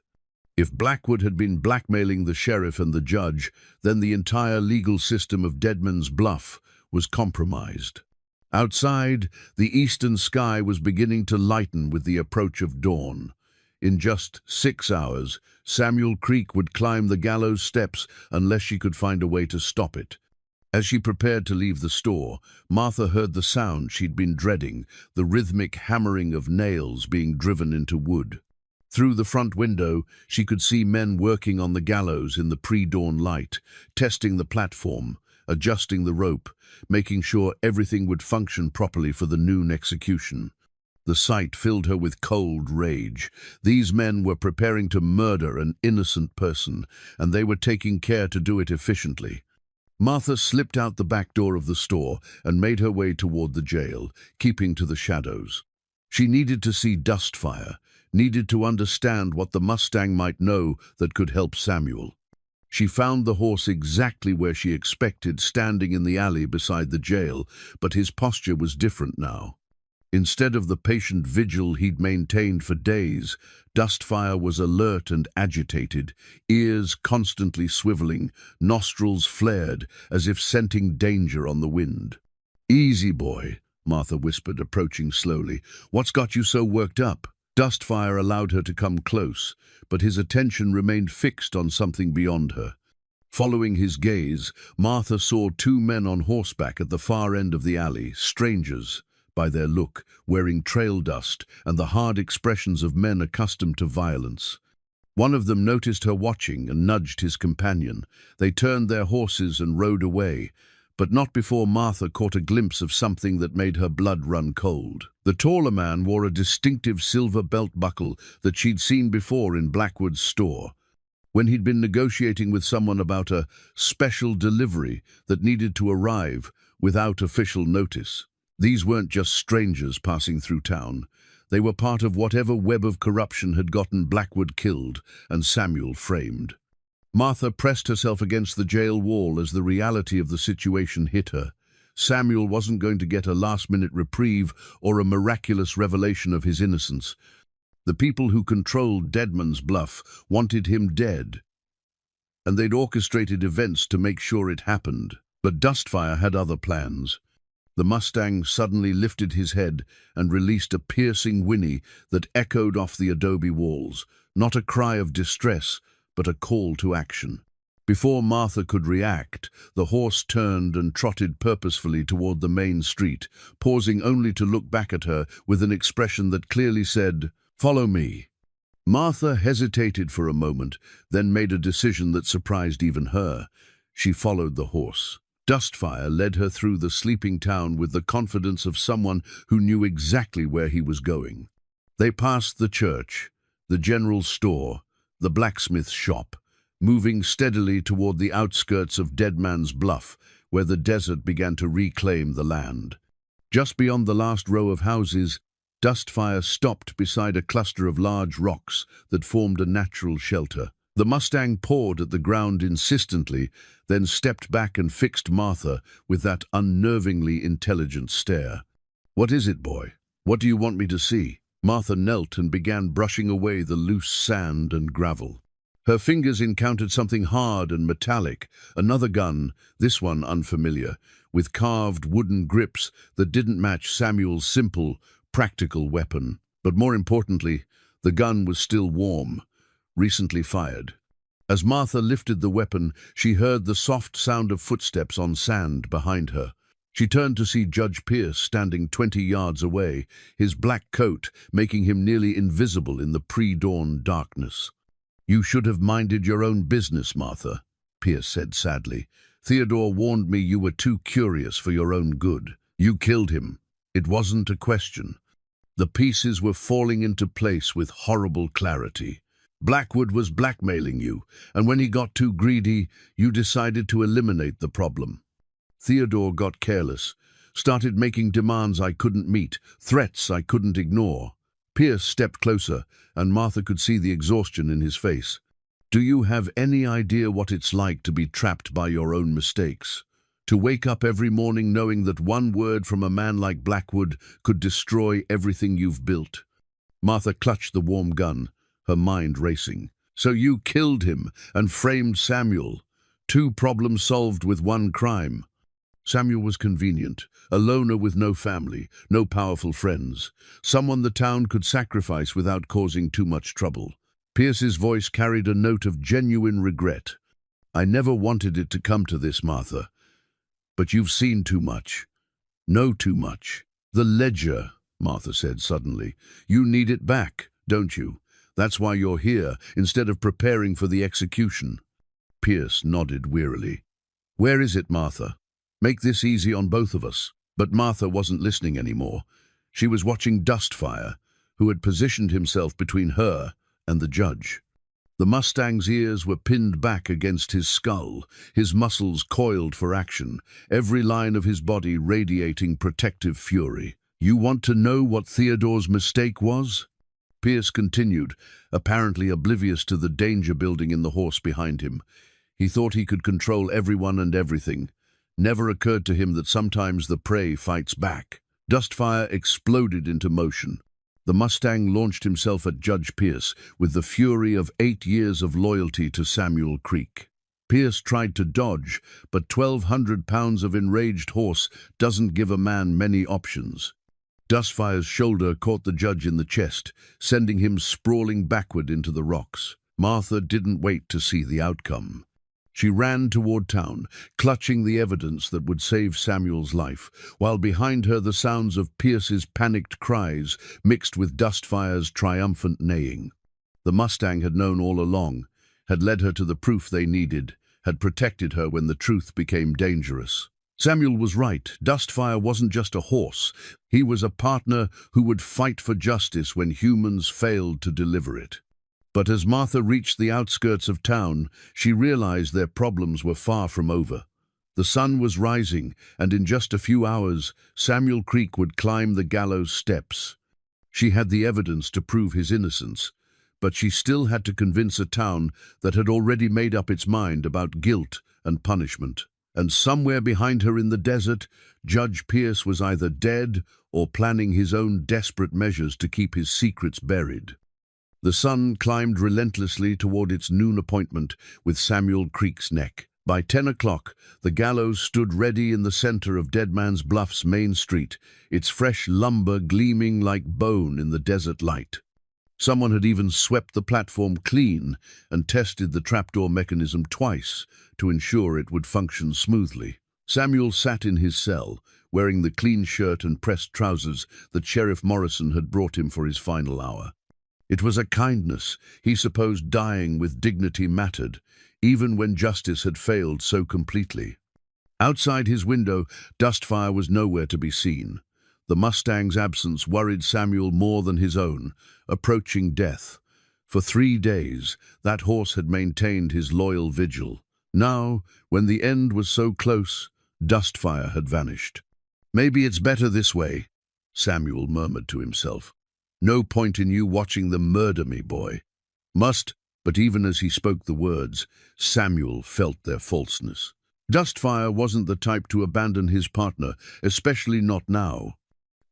If Blackwood had been blackmailing the sheriff and the judge, then the entire legal system of Deadman's Bluff was compromised. Outside, the eastern sky was beginning to lighten with the approach of dawn. In just 6 hours, Samuel Creek would climb the gallows steps unless she could find a way to stop it. As she prepared to leave the store, Martha heard the sound she'd been dreading, the rhythmic hammering of nails being driven into wood. Through the front window, she could see men working on the gallows in the pre-dawn light, testing the platform, adjusting the rope, making sure everything would function properly for the noon execution. The sight filled her with cold rage. These men were preparing to murder an innocent person, and they were taking care to do it efficiently. Martha slipped out the back door of the store and made her way toward the jail, keeping to the shadows. She needed to see Dustfire, needed to understand what the Mustang might know that could help Samuel. She found the horse exactly where she expected, standing in the alley beside the jail, but his posture was different now. Instead of the patient vigil he'd maintained for days, Dustfire was alert and agitated, ears constantly swiveling, nostrils flared, as if scenting danger on the wind. "Easy, boy," Martha whispered, approaching slowly. "What's got you so worked up?" Dustfire allowed her to come close, but his attention remained fixed on something beyond her. Following his gaze, Martha saw two men on horseback at the far end of the alley, strangers, by their look, wearing trail dust and the hard expressions of men accustomed to violence. One of them noticed her watching and nudged his companion. They turned their horses and rode away, but not before Martha caught a glimpse of something that made her blood run cold. The taller man wore a distinctive silver belt buckle that she'd seen before in Blackwood's store, when he'd been negotiating with someone about a special delivery that needed to arrive without official notice. These weren't just strangers passing through town. They were part of whatever web of corruption had gotten Blackwood killed and Samuel framed. Martha pressed herself against the jail wall as the reality of the situation hit her. Samuel wasn't going to get a last-minute reprieve or a miraculous revelation of his innocence. The people who controlled Deadman's Bluff wanted him dead, and they'd orchestrated events to make sure it happened. But Dustfire had other plans. The Mustang suddenly lifted his head and released a piercing whinny that echoed off the adobe walls, not a cry of distress, but a call to action. Before Martha could react, the horse turned and trotted purposefully toward the main street, pausing only to look back at her with an expression that clearly said, "Follow me." Martha hesitated for a moment, then made a decision that surprised even her. She followed the horse. Dustfire led her through the sleeping town with the confidence of someone who knew exactly where he was going. They passed the church, the general store, the blacksmith's shop, moving steadily toward the outskirts of Deadman's Bluff, where the desert began to reclaim the land. Just beyond the last row of houses, Dustfire stopped beside a cluster of large rocks that formed a natural shelter. The Mustang pawed at the ground insistently, then stepped back and fixed Martha with that unnervingly intelligent stare. "What is it, boy? What do you want me to see?" Martha knelt and began brushing away the loose sand and gravel. Her fingers encountered something hard and metallic, another gun, this one unfamiliar, with carved wooden grips that didn't match Samuel's simple, practical weapon. But more importantly, the gun was still warm, recently fired. As Martha lifted the weapon, she heard the soft sound of footsteps on sand behind her. She turned to see Judge Pierce standing 20 yards away, his black coat making him nearly invisible in the pre-dawn darkness. "You should have minded your own business, Martha," Pierce said sadly. "Theodore warned me you were too curious for your own good. You killed him. It wasn't a question." The pieces were falling into place with horrible clarity. Blackwood was blackmailing you, and when he got too greedy, you decided to eliminate the problem. Theodore got careless, started making demands I couldn't meet, threats I couldn't ignore. Pierce stepped closer, and Martha could see the exhaustion in his face. "Do you have any idea what it's like to be trapped by your own mistakes? To wake up every morning knowing that one word from a man like Blackwood could destroy everything you've built?" Martha clutched the warm gun, her mind racing. "So you killed him and framed Samuel. 2 problems solved with 1 crime. Samuel was convenient, a loner with no family, no powerful friends, someone the town could sacrifice without causing too much trouble." Pierce's voice carried a note of genuine regret. "I never wanted it to come to this, Martha. But you've seen too much. Know too much." "The ledger," Martha said suddenly. "You need it back, don't you? That's why you're here, instead of preparing for the execution." Pierce nodded wearily. "Where is it, Martha? Make this easy on both of us." But Martha wasn't listening anymore. She was watching Dustfire, who had positioned himself between her and the judge. The Mustang's ears were pinned back against his skull, his muscles coiled for action, every line of his body radiating protective fury. "You want to know what Theodore's mistake was?" Pierce continued, apparently oblivious to the danger building in the horse behind him. He thought he could control everyone and everything. Never occurred to him that sometimes the prey fights back. Dustfire exploded into motion. The Mustang launched himself at Judge Pierce with the fury of 8 years of loyalty to Samuel Creek. Pierce tried to dodge, but 1,200 pounds of enraged horse doesn't give a man many options. Dustfire's shoulder caught the judge in the chest, sending him sprawling backward into the rocks. Martha didn't wait to see the outcome. She ran toward town, clutching the evidence that would save Samuel's life, while behind her the sounds of Pierce's panicked cries mixed with Dustfire's triumphant neighing. The Mustang had known all along, had led her to the proof they needed, had protected her when the truth became dangerous. Samuel was right. Dustfire wasn't just a horse. He was a partner who would fight for justice when humans failed to deliver it. But as Martha reached the outskirts of town, she realized their problems were far from over. The sun was rising, and in just a few hours, Samuel Creek would climb the gallows steps. She had the evidence to prove his innocence, but she still had to convince a town that had already made up its mind about guilt and punishment. And somewhere behind her in the desert, Judge Pierce was either dead or planning his own desperate measures to keep his secrets buried. The sun climbed relentlessly toward its noon appointment with Samuel Creek's neck. By 10 o'clock, the gallows stood ready in the center of Dead Man's Bluff's main street, its fresh lumber gleaming like bone in the desert light. Someone had even swept the platform clean and tested the trapdoor mechanism twice to ensure it would function smoothly. Samuel sat in his cell, wearing the clean shirt and pressed trousers that Sheriff Morrison had brought him for his final hour. It was a kindness. He supposed dying with dignity mattered, even when justice had failed so completely. Outside his window, Dustfire was nowhere to be seen. The Mustang's absence worried Samuel more than his own, approaching death. For 3 days, that horse had maintained his loyal vigil. Now, when the end was so close, Dustfire had vanished. "Maybe it's better this way," Samuel murmured to himself. "No point in you watching them murder me, boy." But even as he spoke the words, Samuel felt their falseness. Dustfire wasn't the type to abandon his partner, especially not now.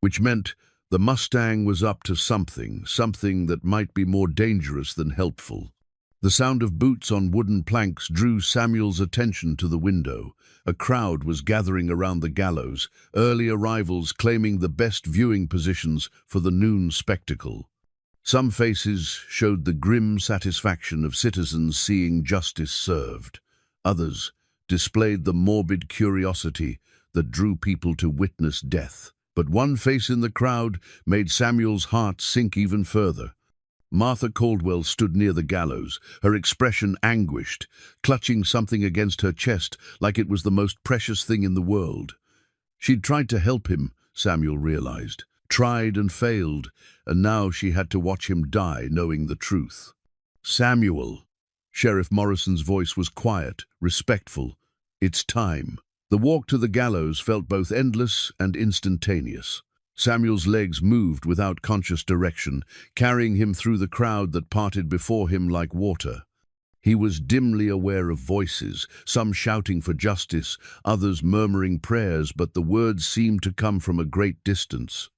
Which meant the Mustang was up to something that might be more dangerous than helpful. The sound of boots on wooden planks drew Samuel's attention to the window. A crowd was gathering around the gallows, early arrivals claiming the best viewing positions for the noon spectacle. Some faces showed the grim satisfaction of citizens seeing justice served. Others displayed the morbid curiosity that drew people to witness death. But one face in the crowd made Samuel's heart sink even further. Martha Caldwell stood near the gallows, her expression anguished, clutching something against her chest like it was the most precious thing in the world. She'd tried to help him, Samuel realized, tried and failed, and now she had to watch him die knowing the truth. "Samuel." Sheriff Morrison's voice was quiet, respectful. "It's time." The walk to the gallows felt both endless and instantaneous. Samuel's legs moved without conscious direction, carrying him through the crowd that parted before him like water. He was dimly aware of voices, some shouting for justice, others murmuring prayers, but the words seemed to come from a great distance.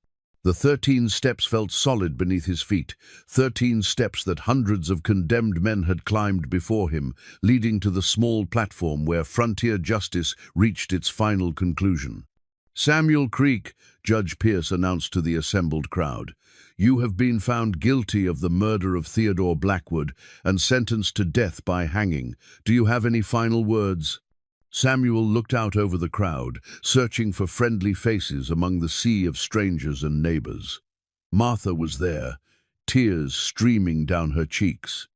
The 13 steps felt solid beneath his feet, 13 steps that hundreds of condemned men had climbed before him, leading to the small platform where frontier justice reached its final conclusion. "Samuel Creek," Judge Pierce announced to the assembled crowd, "you have been found guilty of the murder of Theodore Blackwood and sentenced to death by hanging. Do you have any final words?" Samuel looked out over the crowd, searching for friendly faces among the sea of strangers and neighbors. Martha was there, tears streaming down her cheeks.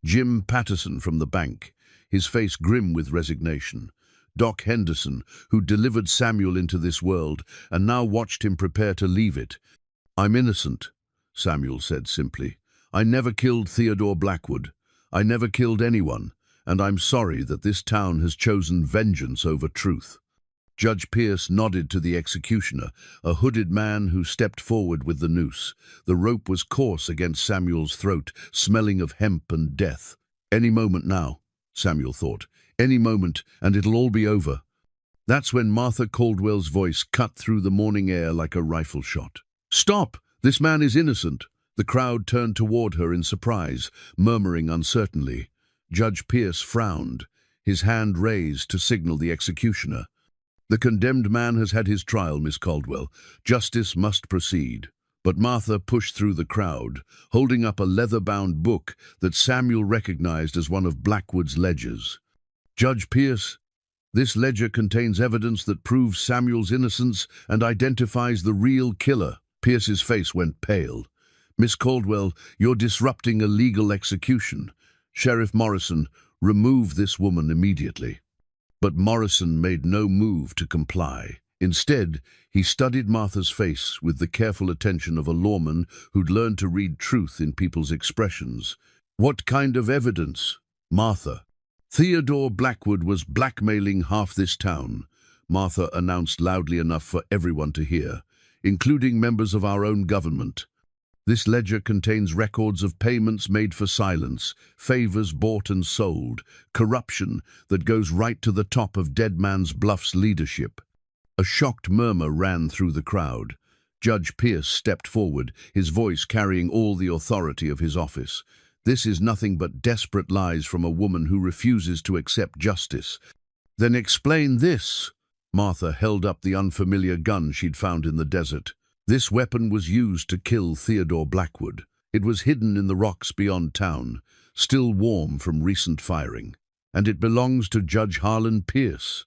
Jim Patterson from the bank, his face grim with resignation. Doc Henderson, who delivered Samuel into this world and now watched him prepare to leave it. "I'm innocent," Samuel said simply. "I never killed Theodore Blackwood. I never killed anyone, and I'm sorry that this town has chosen vengeance over truth." Judge Pierce nodded to the executioner, a hooded man who stepped forward with the noose. The rope was coarse against Samuel's throat, smelling of hemp and death. Any moment now, Samuel thought. Any moment, and it'll all be over. That's when Martha Caldwell's voice cut through the morning air like a rifle shot. "Stop! This man is innocent!" The crowd turned toward her in surprise, murmuring uncertainly. Judge Pierce frowned, his hand raised to signal the executioner. The condemned man has had his trial, Miss Caldwell. Justice must proceed. But Martha pushed through the crowd, holding up a leather-bound book that Samuel recognized as one of Blackwood's ledgers. Judge Pierce, this ledger contains evidence that proves Samuel's innocence and identifies the real killer. Pierce's face went pale. Miss Caldwell, you're disrupting a legal execution. Sheriff Morrison, remove this woman immediately. But Morrison made no move to comply. Instead, he studied Martha's face with the careful attention of a lawman who'd learned to read truth in people's expressions. What kind of evidence? Martha. Theodore Blackwood was blackmailing half this town, Martha announced loudly enough for everyone to hear, including members of our own government. This ledger contains records of payments made for silence, favors bought and sold, corruption that goes right to the top of Dead Man's Bluff's leadership. A shocked murmur ran through the crowd. Judge Pierce stepped forward, his voice carrying all the authority of his office. This is nothing but desperate lies from a woman who refuses to accept justice. Then explain this. Martha held up the unfamiliar gun she'd found in the desert. This weapon was used to kill Theodore Blackwood. It was hidden in the rocks beyond town, still warm from recent firing. And it belongs to Judge Harlan Pierce.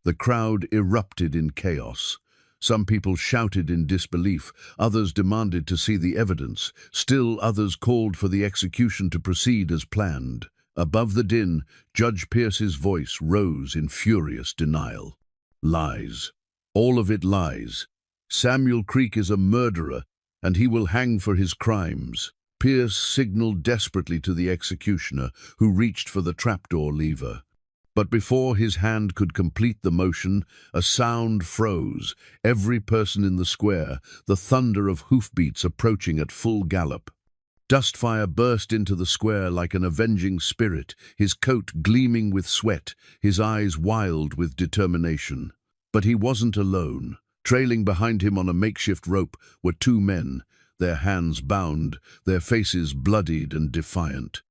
The crowd erupted in chaos. Some people shouted in disbelief, others demanded to see the evidence, still others called for the execution to proceed as planned. Above the din, Judge Pierce's voice rose in furious denial. Lies. All of it lies. Samuel Creek is a murderer, and he will hang for his crimes. Pierce signaled desperately to the executioner, who reached for the trapdoor lever. But before his hand could complete the motion, a sound froze. Every person in the square, the thunder of hoofbeats approaching at full gallop. Dustfire burst into the square like an avenging spirit, his coat gleaming with sweat, his eyes wild with determination. But he wasn't alone. Trailing behind him on a makeshift rope were two men, their hands bound, their faces bloodied and defiant.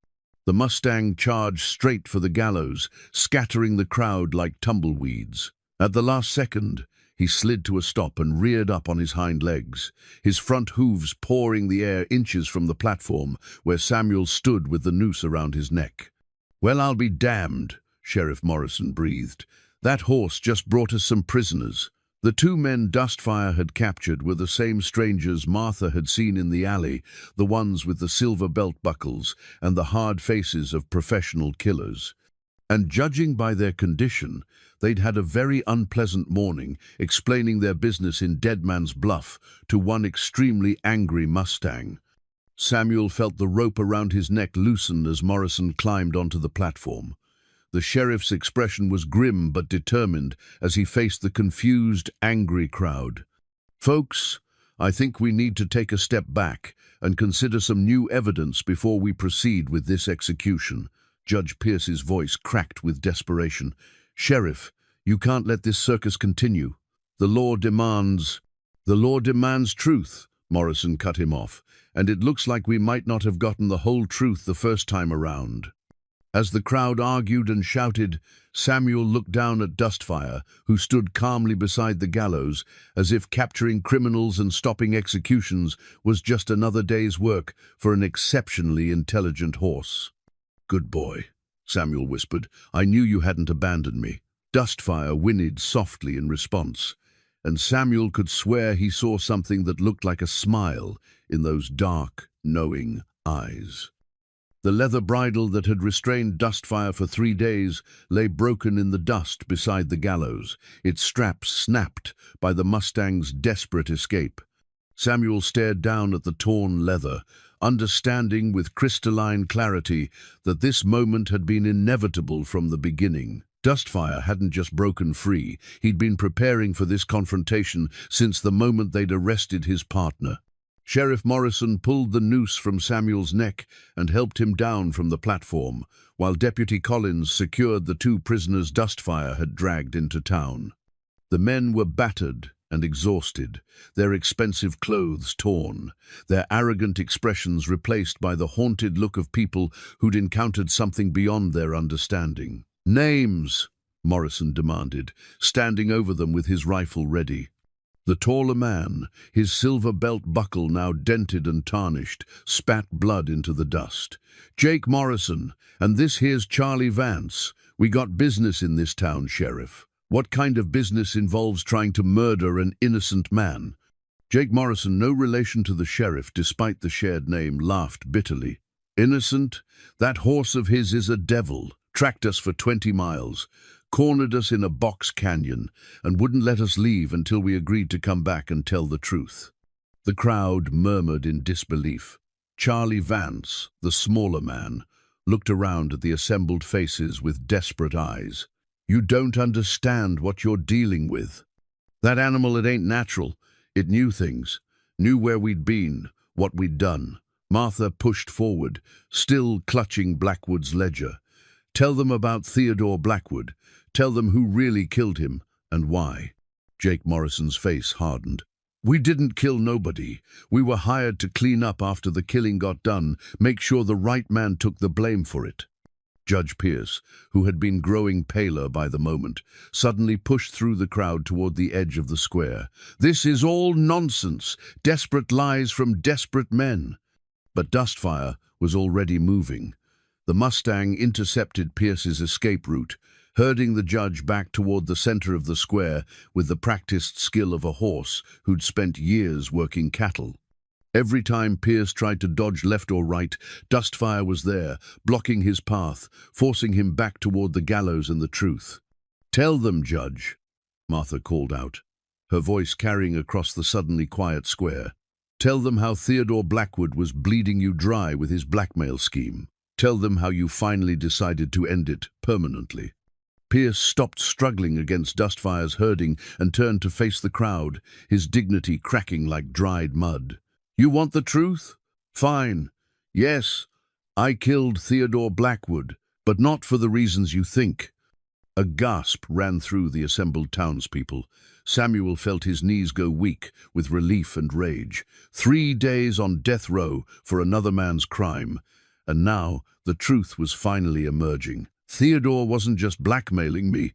The Mustang charged straight for the gallows, scattering the crowd like tumbleweeds. At the last second, he slid to a stop and reared up on his hind legs, his front hooves pawing the air inches from the platform where Samuel stood with the noose around his neck. "Well, I'll be damned," Sheriff Morrison breathed. "That horse just brought us some prisoners." The two men Dustfire had captured were the same strangers Martha had seen in the alley, the ones with the silver belt buckles and the hard faces of professional killers. And judging by their condition, they'd had a very unpleasant morning, explaining their business in Dead Man's Bluff to one extremely angry Mustang. Samuel felt the rope around his neck loosen as Morrison climbed onto the platform. The sheriff's expression was grim but determined as he faced the confused, angry crowd. "Folks, I think we need to take a step back and consider some new evidence before we proceed with this execution." Judge Pierce's voice cracked with desperation. "Sheriff, you can't let this circus continue. The law demands truth," Morrison cut him off, "and it looks like we might not have gotten the whole truth the first time around." As the crowd argued and shouted, Samuel looked down at Dustfire, who stood calmly beside the gallows, as if capturing criminals and stopping executions was just another day's work for an exceptionally intelligent horse. "Good boy," Samuel whispered. "I knew you hadn't abandoned me." Dustfire whinnied softly in response, and Samuel could swear he saw something that looked like a smile in those dark, knowing eyes. The leather bridle that had restrained Dustfire for 3 days lay broken in the dust beside the gallows, its straps snapped by the Mustang's desperate escape. Samuel stared down at the torn leather, understanding with crystalline clarity that this moment had been inevitable from the beginning. Dustfire hadn't just broken free. He'd been preparing for this confrontation since the moment they'd arrested his partner. Sheriff Morrison pulled the noose from Samuel's neck and helped him down from the platform, while Deputy Collins secured the two prisoners Dustfire had dragged into town. The men were battered and exhausted, their expensive clothes torn, their arrogant expressions replaced by the haunted look of people who'd encountered something beyond their understanding. "Names!" Morrison demanded, standing over them with his rifle ready. The taller man, his silver belt buckle now dented and tarnished, spat blood into the dust. "Jake Morrison, and this here's Charlie Vance. We got business in this town, Sheriff." "What kind of business involves trying to murder an innocent man?" Jake Morrison, no relation to the sheriff despite the shared name, laughed bitterly. "Innocent? That horse of his is a devil. Tracked us for 20 miles. Cornered us in a box canyon, and wouldn't let us leave until we agreed to come back and tell the truth." The crowd murmured in disbelief. Charlie Vance, the smaller man, looked around at the assembled faces with desperate eyes. "You don't understand what you're dealing with. That animal, it ain't natural. It knew things, knew where we'd been, what we'd done." Martha pushed forward, still clutching Blackwood's ledger. "Tell them about Theodore Blackwood. Tell them who really killed him and why." Jake Morrison's face hardened. "We didn't kill nobody. We were hired to clean up after the killing got done, make sure the right man took the blame for it." Judge Pierce, who had been growing paler by the moment, suddenly pushed through the crowd toward the edge of the square. "This is all nonsense, desperate lies from desperate men." But Dustfire was already moving. The Mustang intercepted Pierce's escape route, herding the judge back toward the center of the square with the practiced skill of a horse who'd spent years working cattle. Every time Pierce tried to dodge left or right, Dustfire was there, blocking his path, forcing him back toward the gallows and the truth. "Tell them, Judge," Martha called out, her voice carrying across the suddenly quiet square. "Tell them how Theodore Blackwood was bleeding you dry with his blackmail scheme. Tell them how you finally decided to end it permanently." Pierce stopped struggling against Dustfire's herding and turned to face the crowd, his dignity cracking like dried mud. "You want the truth? Fine. Yes, I killed Theodore Blackwood, but not for the reasons you think." A gasp ran through the assembled townspeople. Samuel felt his knees go weak with relief and rage. 3 days on death row for another man's crime. And now the truth was finally emerging. "Theodore wasn't just blackmailing me,"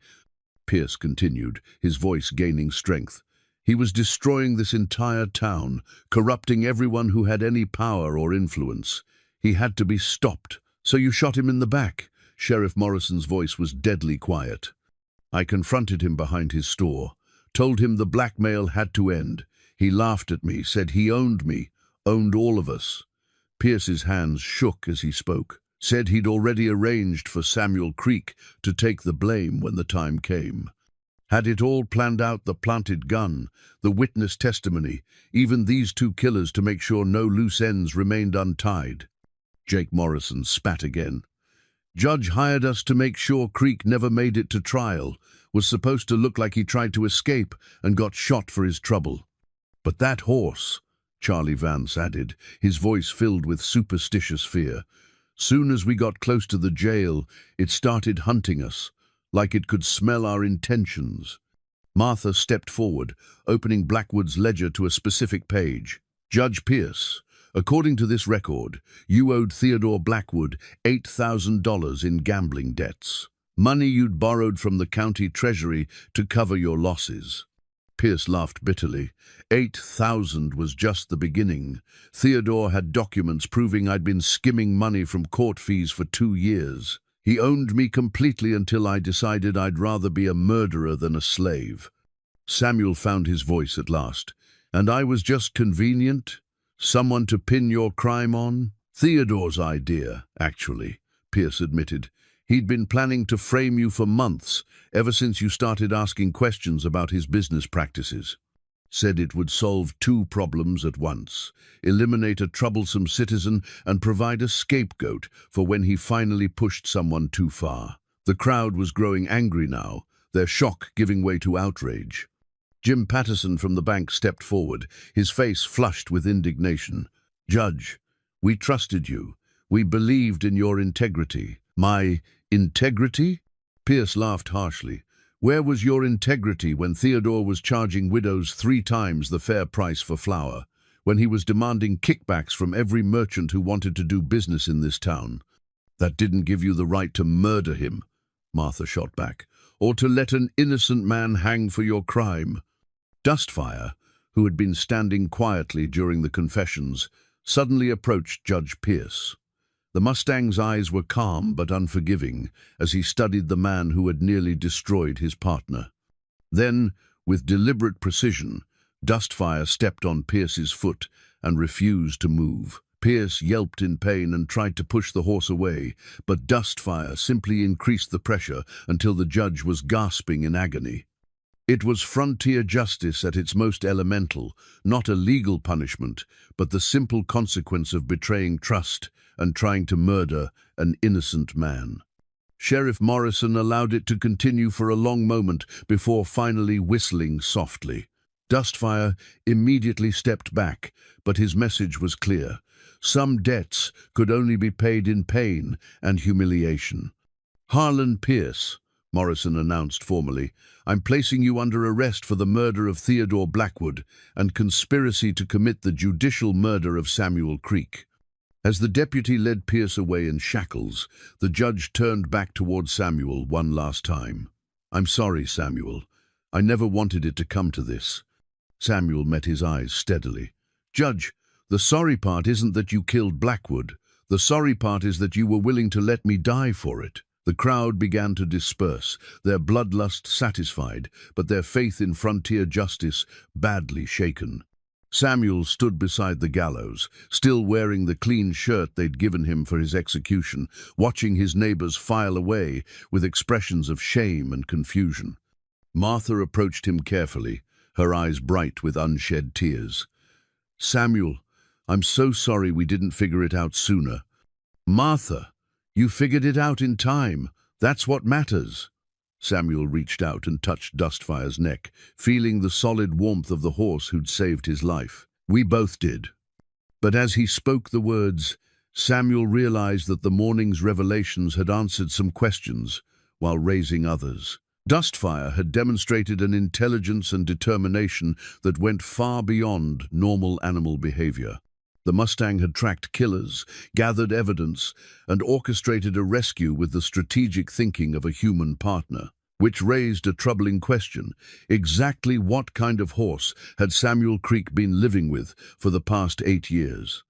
Pierce continued, his voice gaining strength. "He was destroying this entire town, corrupting everyone who had any power or influence. He had to be stopped. So you shot him in the back?" Sheriff Morrison's voice was deadly quiet. "I confronted him behind his store, told him the blackmail had to end. He laughed at me, said he owned me, owned all of us." Pierce's hands shook as he spoke. "Said he'd already arranged for Samuel Creek to take the blame when the time came. Had it all planned out, the planted gun, the witness testimony, even these 2 killers to make sure no loose ends remained untied." Jake Morrison spat again. "Judge hired us to make sure Creek never made it to trial. Was supposed to look like he tried to escape and got shot for his trouble. But that horse," Charlie Vance added, his voice filled with superstitious fear. "Soon as we got close to the jail, it started hunting us, like it could smell our intentions." Martha stepped forward, opening Blackwood's ledger to a specific page. "Judge Pierce, according to this record, you owed Theodore Blackwood $8,000 in gambling debts. Money you'd borrowed from the county treasury to cover your losses." Pierce laughed bitterly. $8,000 was just the beginning. Theodore had documents proving I'd been skimming money from court fees for 2 years. He owned me completely until I decided I'd rather be a murderer than a slave. Samuel found his voice at last. "And I was just convenient? Someone to pin your crime on?" "Theodore's idea, actually," Pierce admitted. "He'd been planning to frame you for months, ever since you started asking questions about his business practices. Said it would solve 2 problems at once, eliminate a troublesome citizen and provide a scapegoat for when he finally pushed someone too far." The crowd was growing angry now, their shock giving way to outrage. Jim Patterson from the bank stepped forward, his face flushed with indignation. "Judge, we trusted you. We believed in your integrity." "My integrity?" Pierce laughed harshly. "Where was your integrity when Theodore was charging widows 3 times the fair price for flour, when he was demanding kickbacks from every merchant who wanted to do business in this town? That didn't give you the right to murder him," Martha shot back. or to let an innocent man hang for your crime?" Dustfire, who had been standing quietly during the confessions, suddenly approached Judge Pierce. The Mustang's eyes were calm but unforgiving as he studied the man who had nearly destroyed his partner. Then, with deliberate precision, Dustfire stepped on Pierce's foot and refused to move. Pierce yelped in pain and tried to push the horse away, but Dustfire simply increased the pressure until the judge was gasping in agony. It was frontier justice at its most elemental, not a legal punishment, but the simple consequence of betraying trust and trying to murder an innocent man. Sheriff Morrison allowed it to continue for a long moment before finally whistling softly. Dustfire immediately stepped back, but his message was clear. Some debts could only be paid in pain and humiliation. "Harlan Pierce," Morrison announced formally, "I'm placing you under arrest for the murder of Theodore Blackwood and conspiracy to commit the judicial murder of Samuel Creek." As the deputy led Pierce away in shackles, the judge turned back toward Samuel one last time. "I'm sorry, Samuel. I never wanted it to come to this." Samuel met his eyes steadily. "Judge, the sorry part isn't that you killed Blackwood. The sorry part is that you were willing to let me die for it." The crowd began to disperse, their bloodlust satisfied, but their faith in frontier justice badly shaken. Samuel stood beside the gallows, still wearing the clean shirt they'd given him for his execution, watching his neighbors file away with expressions of shame and confusion. Martha approached him carefully, her eyes bright with unshed tears. "Samuel, I'm so sorry we didn't figure it out sooner." "Martha, you figured it out in time. That's what matters." Samuel reached out and touched Dustfire's neck, feeling the solid warmth of the horse who'd saved his life. "We both did." But as he spoke the words, Samuel realized that the morning's revelations had answered some questions while raising others. Dustfire had demonstrated an intelligence and determination that went far beyond normal animal behavior. The Mustang had tracked killers, gathered evidence, and orchestrated a rescue with the strategic thinking of a human partner, which raised a troubling question. Exactly what kind of horse had Samuel Creek been living with for the past 8 years?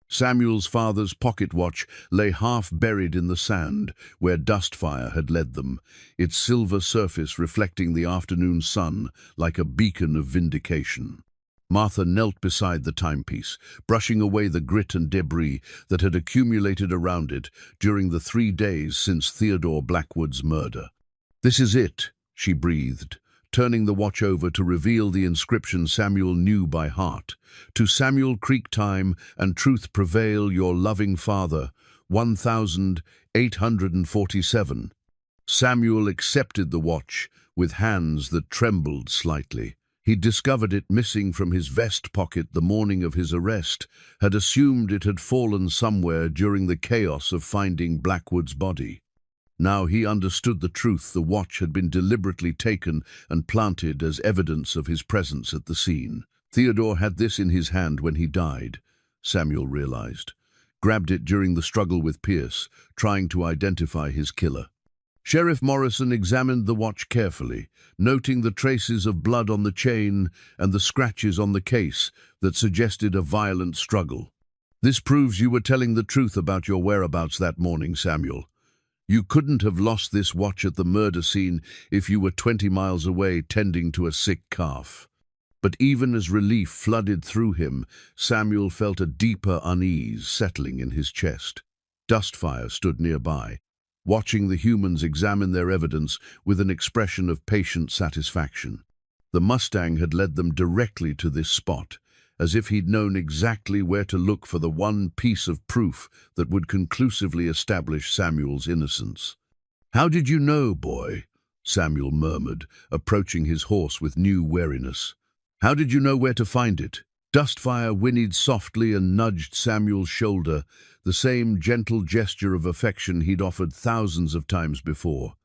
Samuel's father's pocket watch lay half buried in the sand where Dustfire had led them, its silver surface reflecting the afternoon sun like a beacon of vindication. Martha knelt beside the timepiece, brushing away the grit and debris that had accumulated around it during the 3 days since Theodore Blackwood's murder. "This is it," she breathed, turning the watch over to reveal the inscription Samuel knew by heart. "To Samuel Creek time and truth prevail, your loving father, 1847. Samuel accepted the watch with hands that trembled slightly. He'd discovered it missing from his vest pocket the morning of his arrest, had assumed it had fallen somewhere during the chaos of finding Blackwood's body. Now he understood the truth. The watch had been deliberately taken and planted as evidence of his presence at the scene. Theodore had this in his hand when he died, Samuel realized. Grabbed it during the struggle with Pierce, trying to identify his killer. Sheriff Morrison examined the watch carefully, noting the traces of blood on the chain and the scratches on the case that suggested a violent struggle. "This proves you were telling the truth about your whereabouts that morning, Samuel. You couldn't have lost this watch at the murder scene if you were 20 miles away tending to a sick calf." But even as relief flooded through him, Samuel felt a deeper unease settling in his chest. Dustfire stood nearby, watching the humans examine their evidence with an expression of patient satisfaction. The Mustang had led them directly to this spot, as if he'd known exactly where to look for the one piece of proof that would conclusively establish Samuel's innocence. "How did you know, boy?" Samuel murmured, approaching his horse with new wariness. "How did you know where to find it?" Dustfire whinnied softly and nudged Samuel's shoulder, the same gentle gesture of affection he'd offered thousands of times before.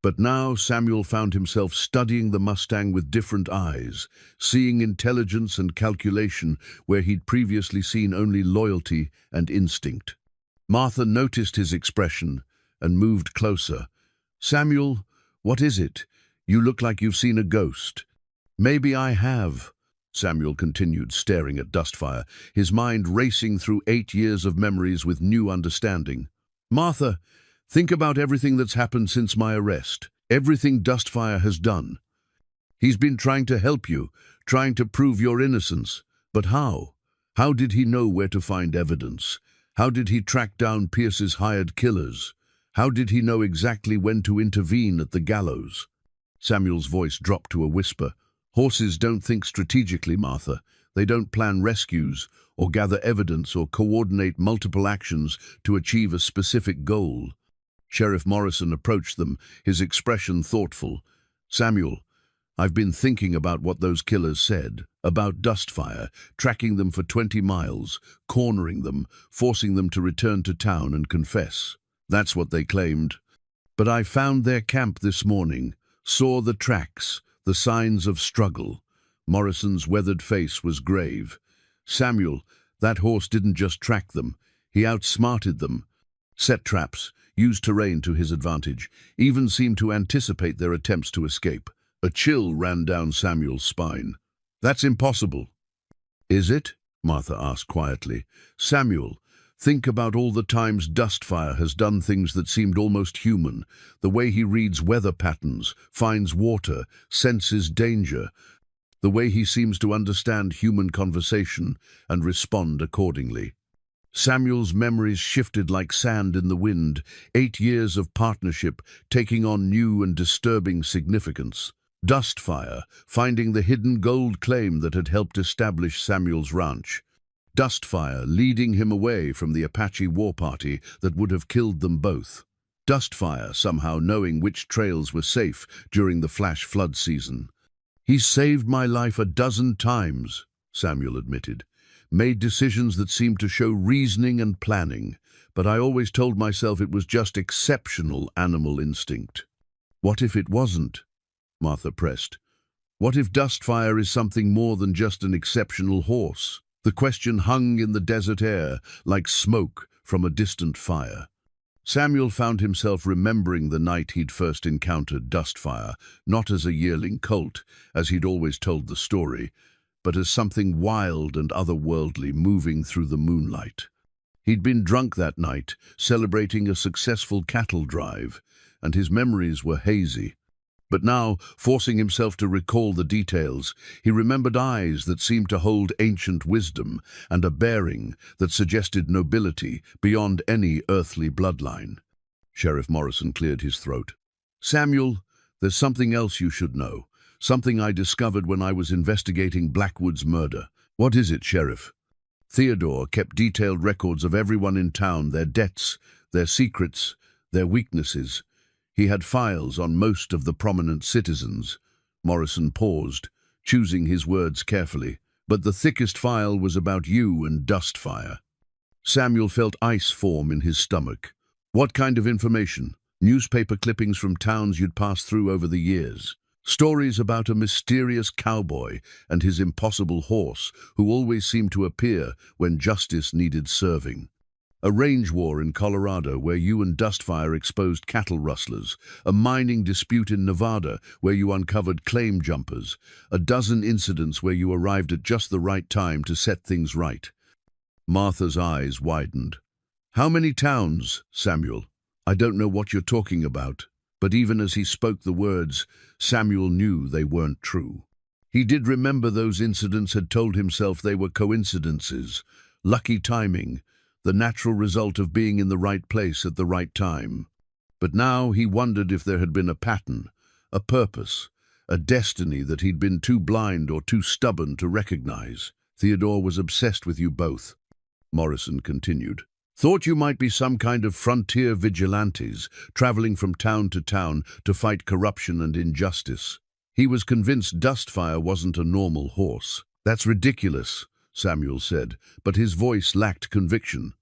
But now Samuel found himself studying the Mustang with different eyes, seeing intelligence and calculation where he'd previously seen only loyalty and instinct. Martha noticed his expression and moved closer. "Samuel, What is it? You look like you've seen a ghost." "Maybe I have," Samuel continued, staring at Dustfire, his mind racing through 8 years of memories with new understanding. "Martha, think about everything that's happened since my arrest, everything Dustfire has done. He's been trying to help you, trying to prove your innocence. But how? How did he know where to find evidence? How did he track down Pierce's hired killers? How did he know exactly when to intervene at the gallows?" Samuel's voice dropped to a whisper. "Horses don't think strategically, Martha. They don't plan rescues, or gather evidence, or coordinate multiple actions to achieve a specific goal." Sheriff Morrison approached them, his expression thoughtful. "Samuel, I've been thinking about what those killers said, about Dustfire, tracking them for 20 miles, cornering them, forcing them to return to town and confess. That's what they claimed. But I found their camp this morning, saw the tracks, the signs of struggle." Morrison's weathered face was grave. "Samuel, that horse didn't just track them. He outsmarted them. Set traps, used terrain to his advantage, even seemed to anticipate their attempts to escape." A chill ran down Samuel's spine. "That's impossible." "Is it?" Martha asked quietly. "Samuel, think about all the times Dustfire has done things that seemed almost human. The way he reads weather patterns, finds water, senses danger. The way he seems to understand human conversation and respond accordingly." Samuel's memories shifted like sand in the wind, 8 years of partnership taking on new and disturbing significance. Dustfire, finding the hidden gold claim that had helped establish Samuel's ranch. Dustfire, leading him away from the Apache war party that would have killed them both. Dustfire, somehow knowing which trails were safe during the flash flood season. "He's saved my life a dozen times," Samuel admitted. "Made decisions that seemed to show reasoning and planning, but I always told myself it was just exceptional animal instinct." "What if it wasn't?" Martha pressed. "What if Dustfire is something more than just an exceptional horse?" The question hung in the desert air, like smoke from a distant fire. Samuel found himself remembering the night he'd first encountered Dustfire, not as a yearling colt, as he'd always told the story, but as something wild and otherworldly moving through the moonlight. He'd been drunk that night, celebrating a successful cattle drive, and his memories were hazy. But now, forcing himself to recall the details, he remembered eyes that seemed to hold ancient wisdom and a bearing that suggested nobility beyond any earthly bloodline. Sheriff Morrison cleared his throat. "Samuel, there's something else you should know, something I discovered when I was investigating Blackwood's murder." "What is it, Sheriff?" "Theodore kept detailed records of everyone in town, their debts, their secrets, their weaknesses. He had files on most of the prominent citizens." Morrison paused, choosing his words carefully. "But the thickest file was about you and Dustfire." Samuel felt ice form in his stomach. "What kind of information?" "Newspaper clippings from towns you'd passed through over the years. Stories about a mysterious cowboy and his impossible horse who always seemed to appear when justice needed serving. A range war in Colorado where you and Dustfire exposed cattle rustlers, a mining dispute in Nevada where you uncovered claim jumpers, a dozen incidents where you arrived at just the right time to set things right." Martha's eyes widened. "How many towns, Samuel?" "I don't know what you're talking about." But even as he spoke the words, Samuel knew they weren't true. He did remember those incidents had told himself they were coincidences, lucky timing, the natural result of being in the right place at the right time. But now he wondered if there had been a pattern, a purpose, a destiny that he'd been too blind or too stubborn to recognize. "Theodore was obsessed with you both," Morrison continued. "Thought you might be some kind of frontier vigilantes, traveling from town to fight corruption and injustice. He was convinced Dustfire wasn't a normal horse." "That's ridiculous," Samuel said, but his voice lacked conviction.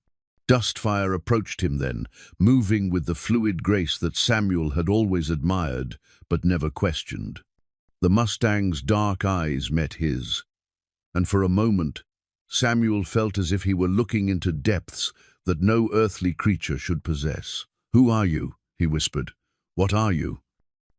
Dustfire approached him then, moving with the fluid grace that Samuel had always admired but never questioned. The Mustang's dark eyes met his, and for a moment Samuel felt as if he were looking into depths that no earthly creature should possess. "Who are you?" he whispered. "What are you?"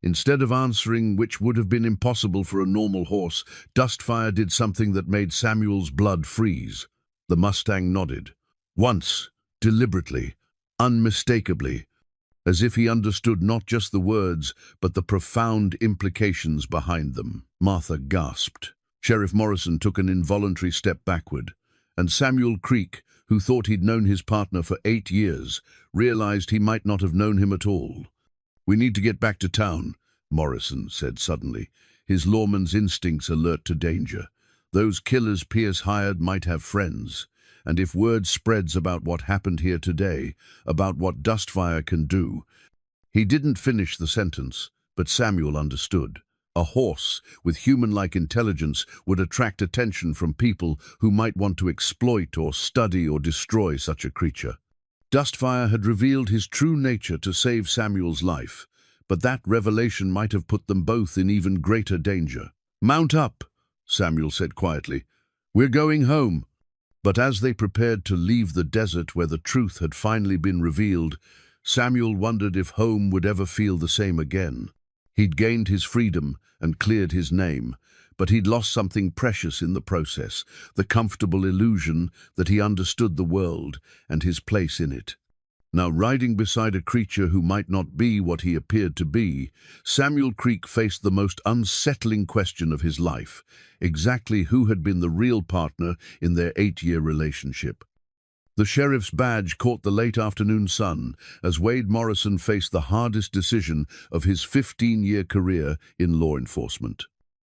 Instead of answering, which would have been impossible for a normal horse, Dustfire did something that made Samuel's blood freeze. The Mustang nodded. Once, deliberately, unmistakably, as if he understood not just the words, but the profound implications behind them. Martha gasped. Sheriff Morrison took an involuntary step backward, and Samuel Creek, who thought he'd known his partner for 8 years, realized he might not have known him at all. "We need to get back to town," Morrison said suddenly, his lawman's instincts alert to danger. Those killers Pierce hired might have friends, and if word spreads about what happened here today, about what Dustfire can do— He didn't finish the sentence, but Samuel understood. A horse with human-like intelligence would attract attention from people who might want to exploit or study or destroy such a creature. Dustfire had revealed his true nature to save Samuel's life, but that revelation might have put them both in even greater danger. "Mount up," Samuel said quietly. "We're going home." But as they prepared to leave the desert where the truth had finally been revealed, Samuel wondered if home would ever feel the same again. He'd gained his freedom and cleared his name, but he'd lost something precious in the process, the comfortable illusion that he understood the world and his place in it. Now, riding beside a creature who might not be what he appeared to be, Samuel Creek faced the most unsettling question of his life: exactly who had been the real partner in their 8-year relationship. The sheriff's badge caught the late afternoon sun as Wade Morrison faced the hardest decision of his 15-year career in law enforcement.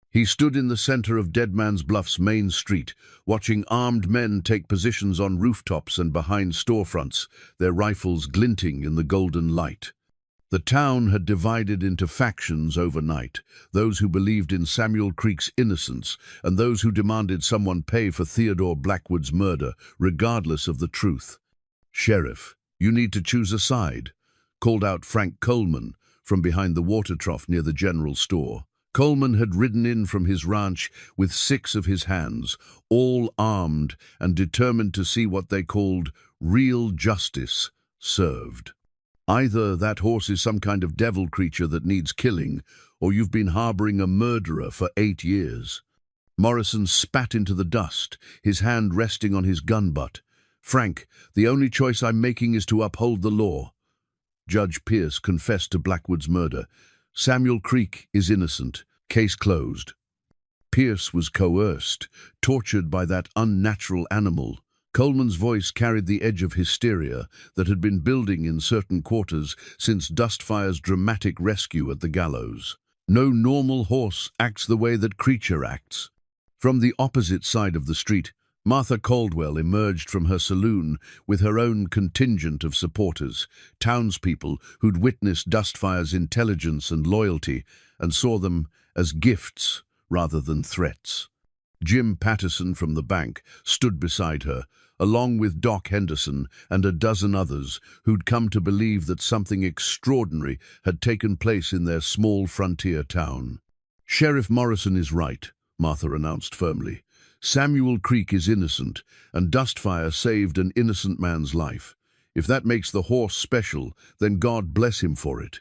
He stood in the center of Dead Man's Bluff's main street, watching armed men take positions on rooftops and behind storefronts, their rifles glinting in the golden light. The town had divided into factions overnight, those who believed in Samuel Creek's innocence and those who demanded someone pay for Theodore Blackwood's murder, regardless of the truth. "Sheriff, you need to choose a side," called out Frank Coleman from behind the water trough near the general store. Coleman had ridden in from his ranch with 6 of his hands, all armed and determined to see what they called real justice served. "Either that horse is some kind of devil creature that needs killing, or you've been harboring a murderer for 8 years. Morrison spat into the dust, his hand resting on his gun butt. "Frank, the only choice I'm making is to uphold the law." Judge Pierce confessed to Blackwood's murder. Samuel Creek is innocent. Case closed. Pierce was coerced, tortured by that unnatural animal. Coleman's voice carried the edge of hysteria that had been building in certain quarters since Dustfire's dramatic rescue at the gallows. No normal horse acts the way that creature acts. From the opposite side of the street, Martha Caldwell emerged from her saloon with her own contingent of supporters, townspeople who'd witnessed Dustfire's intelligence and loyalty and saw them as gifts rather than threats. Jim Patterson from the bank stood beside her, along with Doc Henderson and a dozen others who'd come to believe that something extraordinary had taken place in their small frontier town. "Sheriff Morrison is right," Martha announced firmly. "Samuel Creek is innocent, and Dustfire saved an innocent man's life. If that makes the horse special, then God bless him for it."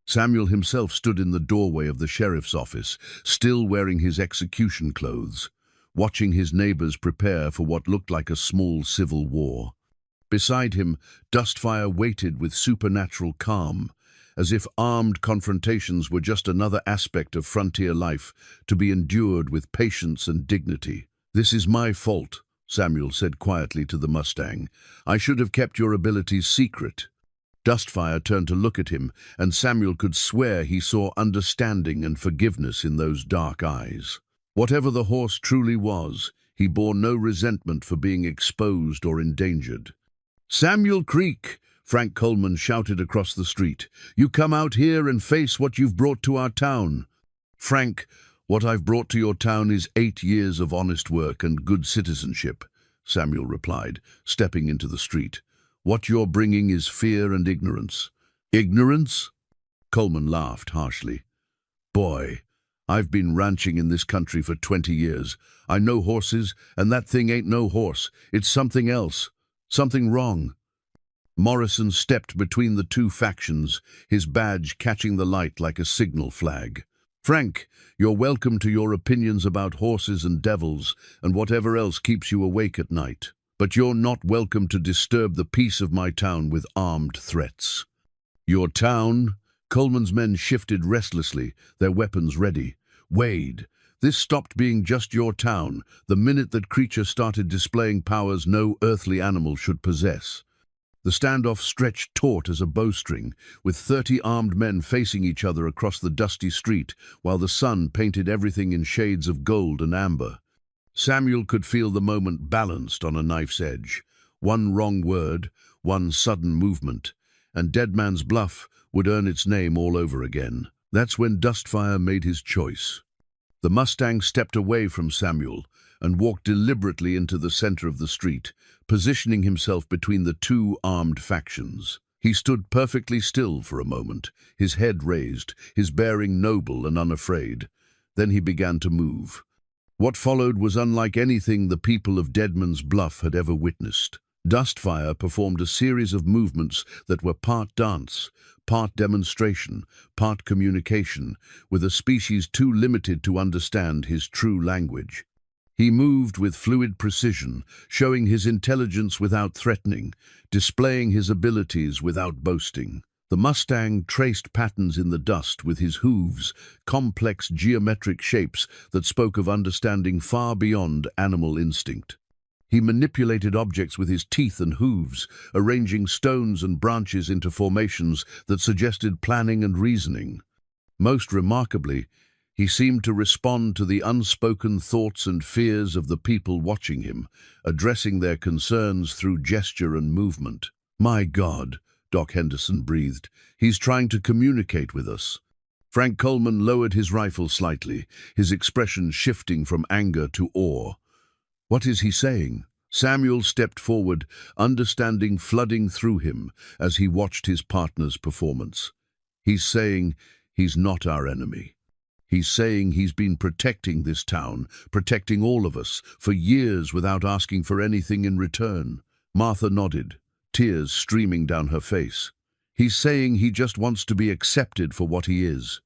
Samuel himself stood in the doorway of the sheriff's office, still wearing his execution clothes, watching his neighbors prepare for what looked like a small civil war. Beside him, Dustfire waited with supernatural calm, as if armed confrontations were just another aspect of frontier life to be endured with patience and dignity. "This is my fault," Samuel said quietly to the Mustang. "I should have kept your abilities secret." Dustfire turned to look at him, and Samuel could swear he saw understanding and forgiveness in those dark eyes. Whatever the horse truly was, he bore no resentment for being exposed or endangered. "Samuel Creek," Frank Coleman shouted across the street, "you come out here and face what you've brought to our town." "Frank, what I've brought to your town is 8 years of honest work and good citizenship," Samuel replied, stepping into the street. "What you're bringing is fear and ignorance." "Ignorance?" Coleman laughed harshly. "Boy, I've been ranching in this country for 20 years. I know horses, and that thing ain't no horse. It's something else. Something wrong." Morrison stepped between the two factions, his badge catching the light like a signal flag. "Frank, you're welcome to your opinions about horses and devils and whatever else keeps you awake at night. But you're not welcome to disturb the peace of my town with armed threats." "Your town?" Coleman's men shifted restlessly, their weapons ready. "Wade, this stopped being just your town the minute that creature started displaying powers no earthly animal should possess." The standoff stretched taut as a bowstring, with 30 armed men facing each other across the dusty street, while the sun painted everything in shades of gold and amber. Samuel could feel the moment balanced on a knife's edge. One wrong word, one sudden movement, and Deadman's Bluff would earn its name all over again. That's when Dustfire made his choice. The Mustang stepped away from Samuel and walked deliberately into the center of the street, positioning himself between the two armed factions. He stood perfectly still for a moment, his head raised, his bearing noble and unafraid. Then he began to move. What followed was unlike anything the people of Deadman's Bluff had ever witnessed. Dustfire performed a series of movements that were part dance, part demonstration, part communication, with a species too limited to understand his true language. He moved with fluid precision, showing his intelligence without threatening, displaying his abilities without boasting. The Mustang traced patterns in the dust with his hooves, complex geometric shapes that spoke of understanding far beyond animal instinct. He manipulated objects with his teeth and hooves, arranging stones and branches into formations that suggested planning and reasoning. Most remarkably, he seemed to respond to the unspoken thoughts and fears of the people watching him, addressing their concerns through gesture and movement. "My God," Doc Henderson breathed. "He's trying to communicate with us." Frank Coleman lowered his rifle slightly, his expression shifting from anger to awe. "What is he saying?" Samuel stepped forward, understanding flooding through him as he watched his partner's performance. "He's saying he's not our enemy. He's saying he's been protecting this town, protecting all of us, for years without asking for anything in return." Martha nodded, tears streaming down her face. "He's saying he just wants to be accepted for what he is."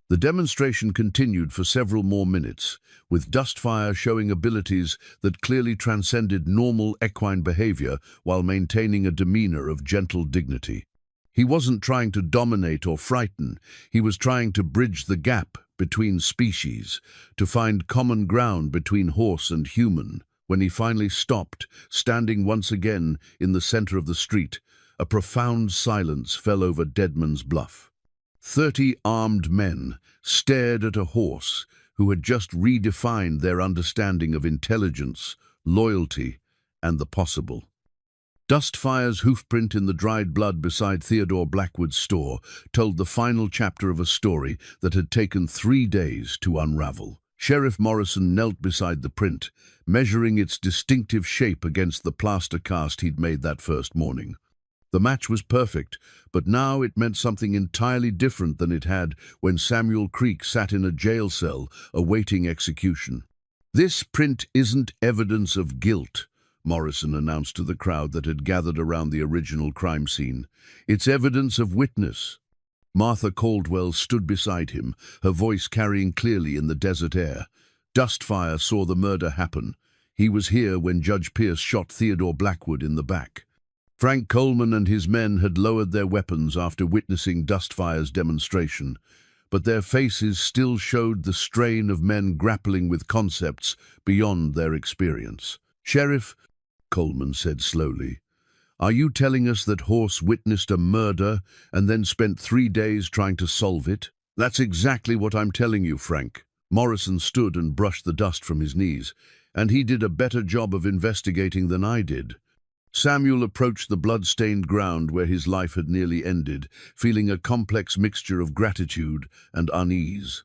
The demonstration continued for several more minutes, with Dustfire showing abilities that clearly transcended normal equine behavior while maintaining a demeanor of gentle dignity. He wasn't trying to dominate or frighten, he was trying to bridge the gap between species, to find common ground between horse and human. When he finally stopped, standing once again in the center of the street, a profound silence fell over Deadman's Bluff. 30 armed men stared at a horse who had just redefined their understanding of intelligence, loyalty, and the possible. Dustfire's hoofprint in the dried blood beside Theodore Blackwood's store told the final chapter of a story that had taken 3 days to unravel. Sheriff Morrison knelt beside the print, measuring its distinctive shape against the plaster cast he'd made that first morning. The match was perfect, but now it meant something entirely different than it had when Samuel Creek sat in a jail cell awaiting execution. "This print isn't evidence of guilt," Morrison announced to the crowd that had gathered around the original crime scene. "It's evidence of witness." Martha Caldwell stood beside him, her voice carrying clearly in the desert air. "Dustfire saw the murder happen. He was here when Judge Pierce shot Theodore Blackwood in the back." Frank Coleman and his men had lowered their weapons after witnessing Dustfire's demonstration, but their faces still showed the strain of men grappling with concepts beyond their experience. "Sheriff," Coleman said slowly, "are you telling us that Horse witnessed a murder and then spent 3 days trying to solve it?" "That's exactly what I'm telling you, Frank." Morrison stood and brushed the dust from his knees. "And he did a better job of investigating than I did." Samuel approached the blood-stained ground where his life had nearly ended, feeling a complex mixture of gratitude and unease.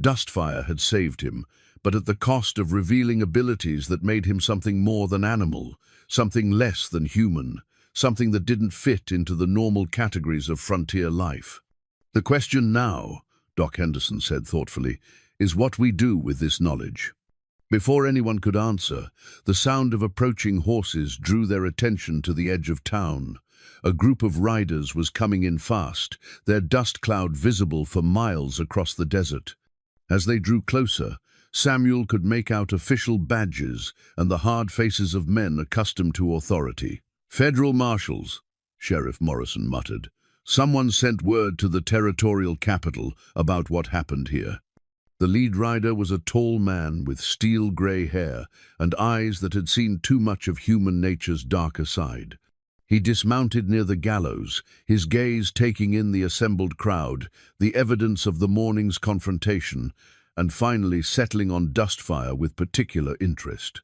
Dustfire had saved him, but at the cost of revealing abilities that made him something more than animal, something less than human, something that didn't fit into the normal categories of frontier life. "The question now," Doc Henderson said thoughtfully, "is what we do with this knowledge." Before anyone could answer, the sound of approaching horses drew their attention to the edge of town. A group of riders was coming in fast, their dust cloud visible for miles across the desert. As they drew closer, Samuel could make out official badges and the hard faces of men accustomed to authority. "Federal marshals," Sheriff Morrison muttered. "Someone sent word to the territorial capital about what happened here." The lead rider was a tall man with steel-gray hair and eyes that had seen too much of human nature's darker side. He dismounted near the gallows, his gaze taking in the assembled crowd, the evidence of the morning's confrontation, and finally settling on Dustfire with particular interest.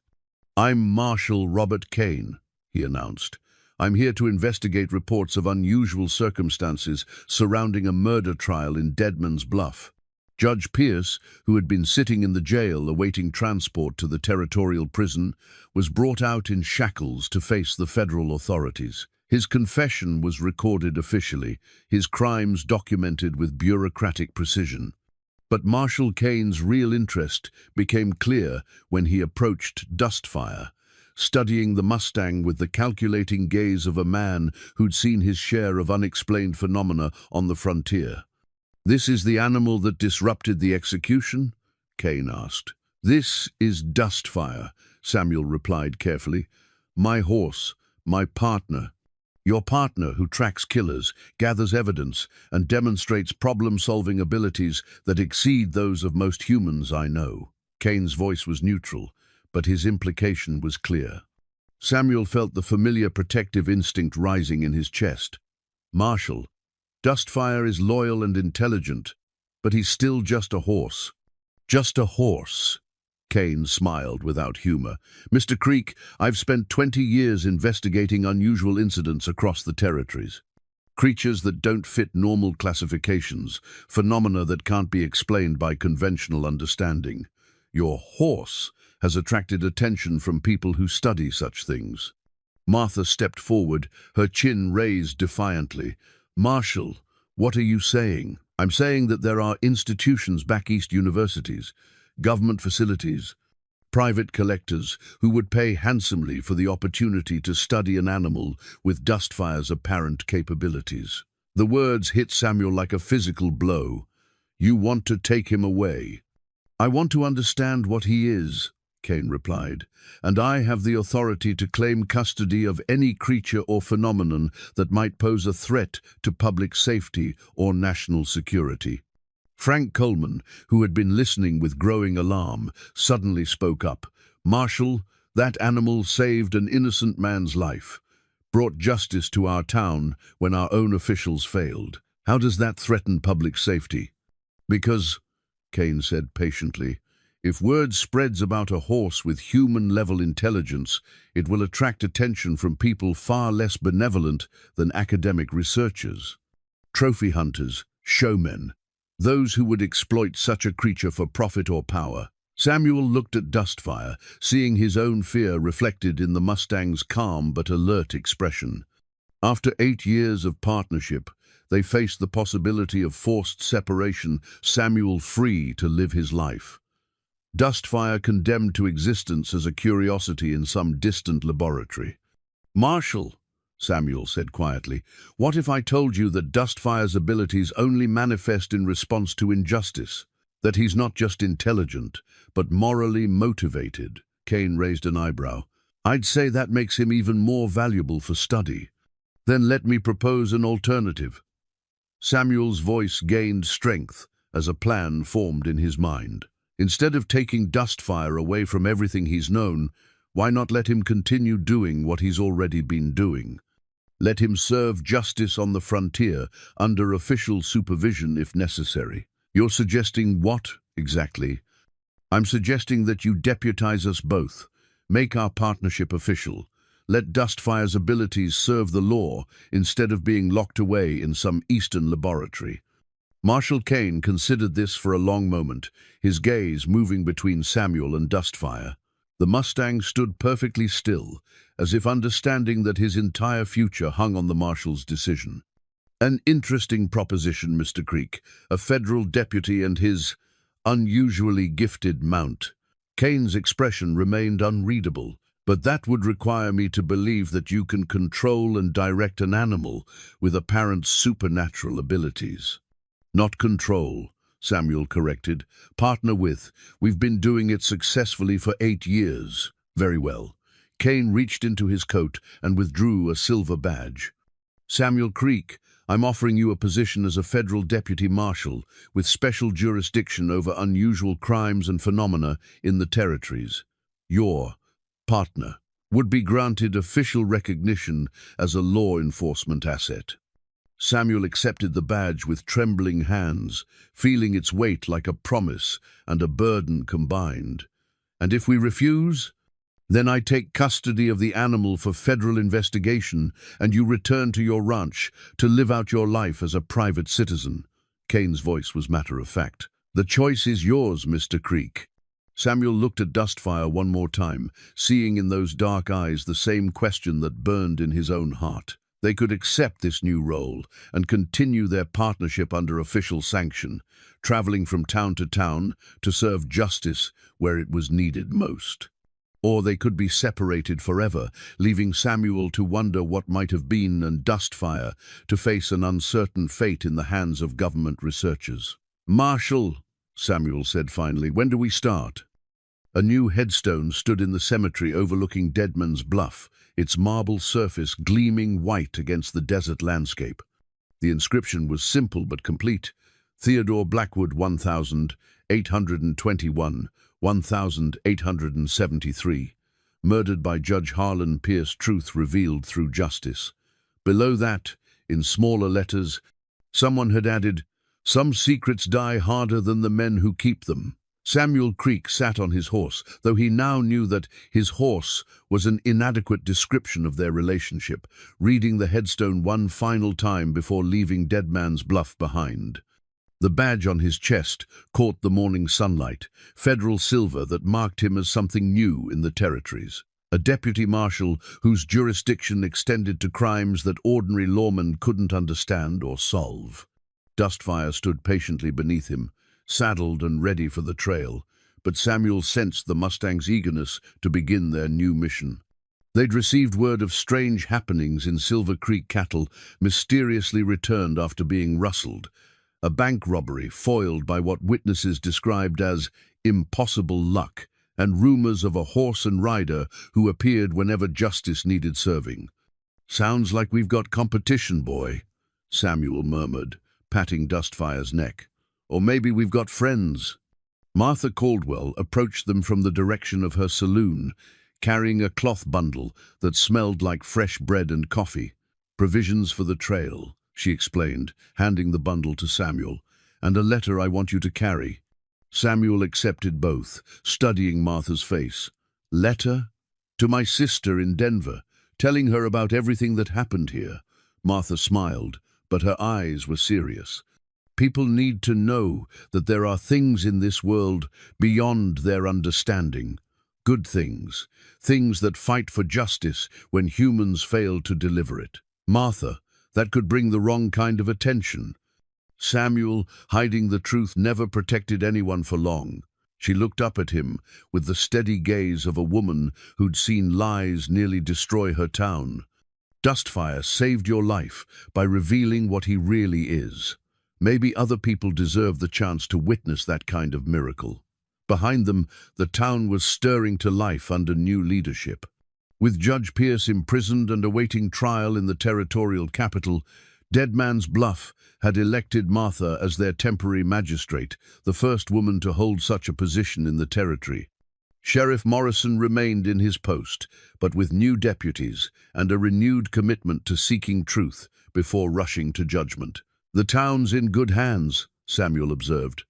"I'm Marshal Robert Kane," he announced. "I'm here to investigate reports of unusual circumstances surrounding a murder trial in Deadman's Bluff." Judge Pierce, who had been sitting in the jail awaiting transport to the territorial prison, was brought out in shackles to face the federal authorities. His confession was recorded officially, his crimes documented with bureaucratic precision. But Marshal Kane's real interest became clear when he approached Dustfire, studying the Mustang with the calculating gaze of a man who'd seen his share of unexplained phenomena on the frontier. "This is the animal that disrupted the execution?" Kane asked. "This is Dustfire," Samuel replied carefully. "My horse, my partner. Your partner who tracks killers, gathers evidence, and demonstrates problem-solving abilities that exceed those of most humans I know." Kane's voice was neutral, but his implication was clear. Samuel felt the familiar protective instinct rising in his chest. "Marshal, Dustfire is loyal and intelligent, but he's still just a horse." "Just a horse?" Kane smiled without humor. "Mr. Creek, I've spent 20 years investigating unusual incidents across the territories. Creatures that don't fit normal classifications, phenomena that can't be explained by conventional understanding. Your horse has attracted attention from people who study such things." Martha stepped forward, her chin raised defiantly. "Marshal, what are you saying?" "I'm saying that there are institutions back east, universities, government facilities, private collectors who would pay handsomely for the opportunity to study an animal with Dustfire's apparent capabilities." The words hit Samuel like a physical blow. "You want to take him away?" "I want to understand what he is," Kane replied, "and I have the authority to claim custody of any creature or phenomenon that might pose a threat to public safety or national security." Frank Coleman, who had been listening with growing alarm, suddenly spoke up. "Marshal, that animal saved an innocent man's life, brought justice to our town when our own officials failed. How does that threaten public safety?" "Because," Kane said patiently, "if word spreads about a horse with human-level intelligence, it will attract attention from people far less benevolent than academic researchers. Trophy hunters, showmen, those who would exploit such a creature for profit or power." Samuel looked at Dustfire, seeing his own fear reflected in the Mustang's calm but alert expression. After 8 years of partnership, they faced the possibility of forced separation, Samuel free to live his life. Dustfire condemned to existence as a curiosity in some distant laboratory. "Marshal," Samuel said quietly, "what if I told you that Dustfire's abilities only manifest in response to injustice? That he's not just intelligent, but morally motivated?" Kane raised an eyebrow. "I'd say that makes him even more valuable for study." "Then let me propose an alternative." Samuel's voice gained strength as a plan formed in his mind. "Instead of taking Dustfire away from everything he's known, why not let him continue doing what he's already been doing? Let him serve justice on the frontier, under official supervision if necessary." "You're suggesting what, exactly?" "I'm suggesting that you deputize us both. Make our partnership official. Let Dustfire's abilities serve the law instead of being locked away in some eastern laboratory." Marshal Kane considered this for a long moment, his gaze moving between Samuel and Dustfire. The Mustang stood perfectly still, as if understanding that his entire future hung on the Marshal's decision. "An interesting proposition, Mr. Creek, a federal deputy and his unusually gifted mount." Kane's expression remained unreadable, But that would require me to believe that you can control and direct an animal with apparent supernatural abilities. Not control, Samuel corrected. Partner with. We've been doing it successfully for 8 years. Very well. Kane reached into his coat and withdrew a silver badge. Samuel Creek, I'm offering you a position as a federal deputy marshal with special jurisdiction over unusual crimes and phenomena in the territories. Your partner would be granted official recognition as a law enforcement asset. Samuel accepted the badge with trembling hands, feeling its weight like a promise and a burden combined. And if we refuse, then I take custody of the animal for federal investigation and you return to your ranch to live out your life as a private citizen. Kane's voice was matter-of-fact. The choice is yours, Mr. Creek. Samuel looked at Dustfire one more time, seeing in those dark eyes the same question that burned in his own heart. They could accept this new role and continue their partnership under official sanction, traveling from town to town to serve justice where it was needed most. Or they could be separated forever, leaving Samuel to wonder what might have been and Dustfire to face an uncertain fate in the hands of government researchers. Marshal, Samuel said finally, when do we start? A new headstone stood in the cemetery overlooking Deadman's Bluff, its marble surface gleaming white against the desert landscape. The inscription was simple but complete. Theodore Blackwood 1821, 1873. Murdered by Judge Harlan Pierce, truth revealed through justice. Below that, in smaller letters, someone had added, some secrets die harder than the men who keep them. Samuel Creek sat on his horse, though he now knew that his horse was an inadequate description of their relationship, reading the headstone one final time before leaving Deadman's Bluff behind. The badge on his chest caught the morning sunlight, federal silver that marked him as something new in the territories. A deputy marshal whose jurisdiction extended to crimes that ordinary lawmen couldn't understand or solve. Dustfire stood patiently beneath him, saddled and ready for the trail, but Samuel sensed the Mustang's eagerness to begin their new mission. They'd received word of strange happenings in Silver Creek. Cattle mysteriously returned after being rustled. A bank robbery foiled by what witnesses described as impossible luck, and rumors of a horse and rider who appeared whenever justice needed serving. Sounds like we've got competition, boy, Samuel murmured, patting Dustfire's neck. Or maybe we've got friends. Martha Caldwell approached them from the direction of her saloon, carrying a cloth bundle that smelled like fresh bread and coffee. Provisions for the trail, she explained, handing the bundle to Samuel, and a letter I want you to carry. Samuel accepted both, studying Martha's face. Letter? To my sister in Denver, telling her about everything that happened here. Martha smiled, but her eyes were serious. People need to know that there are things in this world beyond their understanding. Good things. Things that fight for justice when humans fail to deliver it. Martha, that could bring the wrong kind of attention. Samuel, hiding the truth, never protected anyone for long. She looked up at him with the steady gaze of a woman who'd seen lies nearly destroy her town. Dustfire saved your life by revealing what he really is. Maybe other people deserve the chance to witness that kind of miracle. Behind them, the town was stirring to life under new leadership. With Judge Pierce imprisoned and awaiting trial in the territorial capital, Deadman's Bluff had elected Martha as their temporary magistrate, the first woman to hold such a position in the territory. Sheriff Morrison remained in his post, but with new deputies and a renewed commitment to seeking truth before rushing to judgment. The town's in good hands, Samuel observed.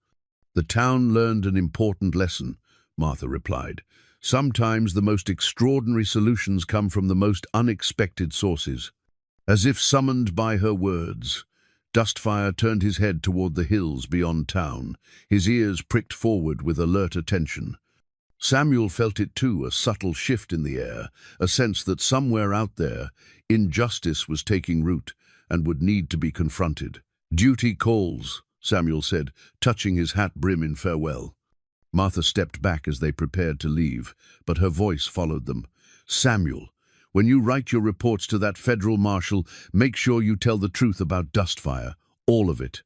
The town learned an important lesson, Martha replied. Sometimes the most extraordinary solutions come from the most unexpected sources. As if summoned by her words, Dustfire turned his head toward the hills beyond town, his ears pricked forward with alert attention. Samuel felt it too, a subtle shift in the air, a sense that somewhere out there, injustice was taking root and would need to be confronted. Duty calls, Samuel said, touching his hat brim in farewell. Martha stepped back as they prepared to leave, but her voice followed them. Samuel, when you write your reports to that federal marshal, make sure you tell the truth about Dustfire, all of it."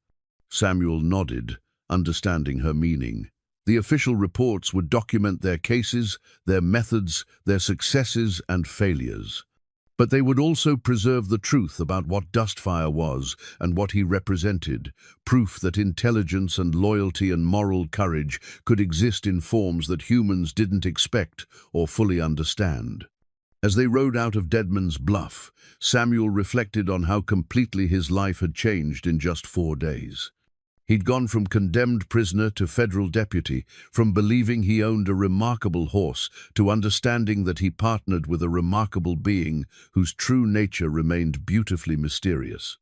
Samuel nodded, understanding her meaning. The official reports would document their cases, their methods, their successes and failures. But they would also preserve the truth about what Dustfire was and what he represented, proof that intelligence and loyalty and moral courage could exist in forms that humans didn't expect or fully understand. As they rode out of Deadman's Bluff, Samuel reflected on how completely his life had changed in just 4 days. He'd gone from condemned prisoner to federal deputy, from believing he owned a remarkable horse to understanding that he partnered with a remarkable being whose true nature remained beautifully mysterious.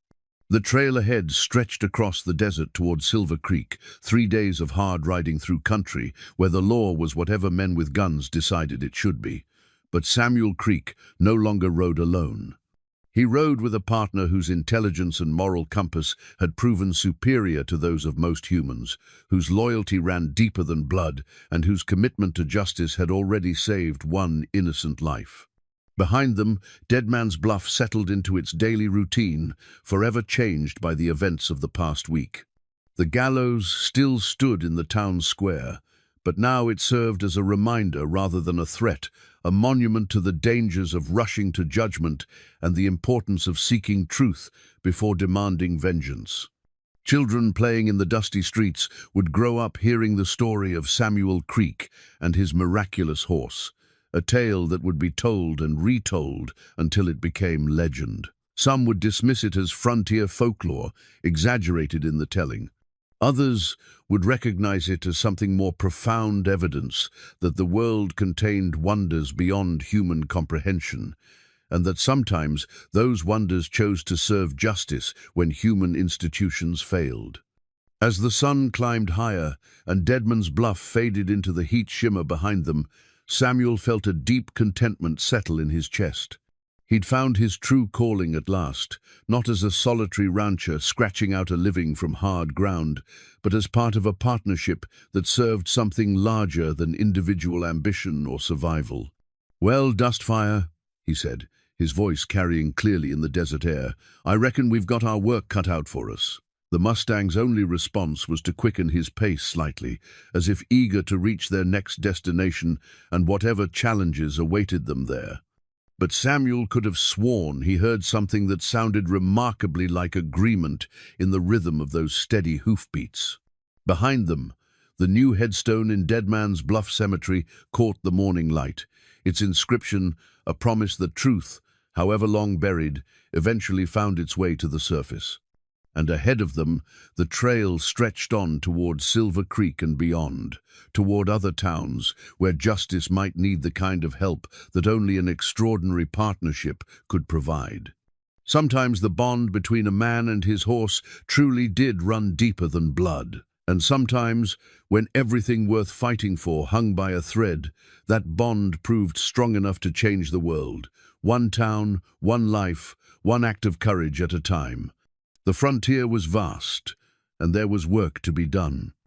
The trail ahead stretched across the desert toward Silver Creek, 3 days of hard riding through country where the law was whatever men with guns decided it should be. But Samuel Creek no longer rode alone. He rode with a partner whose intelligence and moral compass had proven superior to those of most humans, whose loyalty ran deeper than blood, and whose commitment to justice had already saved one innocent life. Behind them, Deadman's Bluff settled into its daily routine, forever changed by the events of the past week. The gallows still stood in the town square, but now it served as a reminder rather than a threat, a monument to the dangers of rushing to judgment and the importance of seeking truth before demanding vengeance. Children playing in the dusty streets would grow up hearing the story of Samuel Creek and his miraculous horse, a tale that would be told and retold until it became legend. Some would dismiss it as frontier folklore, exaggerated in the telling. Others would recognize it as something more profound evidence that the world contained wonders beyond human comprehension, and that sometimes those wonders chose to serve justice when human institutions failed. As the sun climbed higher and Deadman's Bluff faded into the heat shimmer behind them, Samuel felt a deep contentment settle in his chest. He'd found his true calling at last, not as a solitary rancher scratching out a living from hard ground, but as part of a partnership that served something larger than individual ambition or survival. "Well, Dustfire," he said, his voice carrying clearly in the desert air, "I reckon we've got our work cut out for us." The Mustang's only response was to quicken his pace slightly, as if eager to reach their next destination and whatever challenges awaited them there. But Samuel could have sworn he heard something that sounded remarkably like agreement in the rhythm of those steady hoofbeats. Behind them, the new headstone in Deadman's Bluff Cemetery caught the morning light, its inscription a promise that truth, however long buried, eventually found its way to the surface. And ahead of them, the trail stretched on toward Silver Creek and beyond, toward other towns where justice might need the kind of help that only an extraordinary partnership could provide. Sometimes the bond between a man and his horse truly did run deeper than blood, and sometimes, when everything worth fighting for hung by a thread, that bond proved strong enough to change the world, one town, one life, one act of courage at a time. The frontier was vast, and there was work to be done.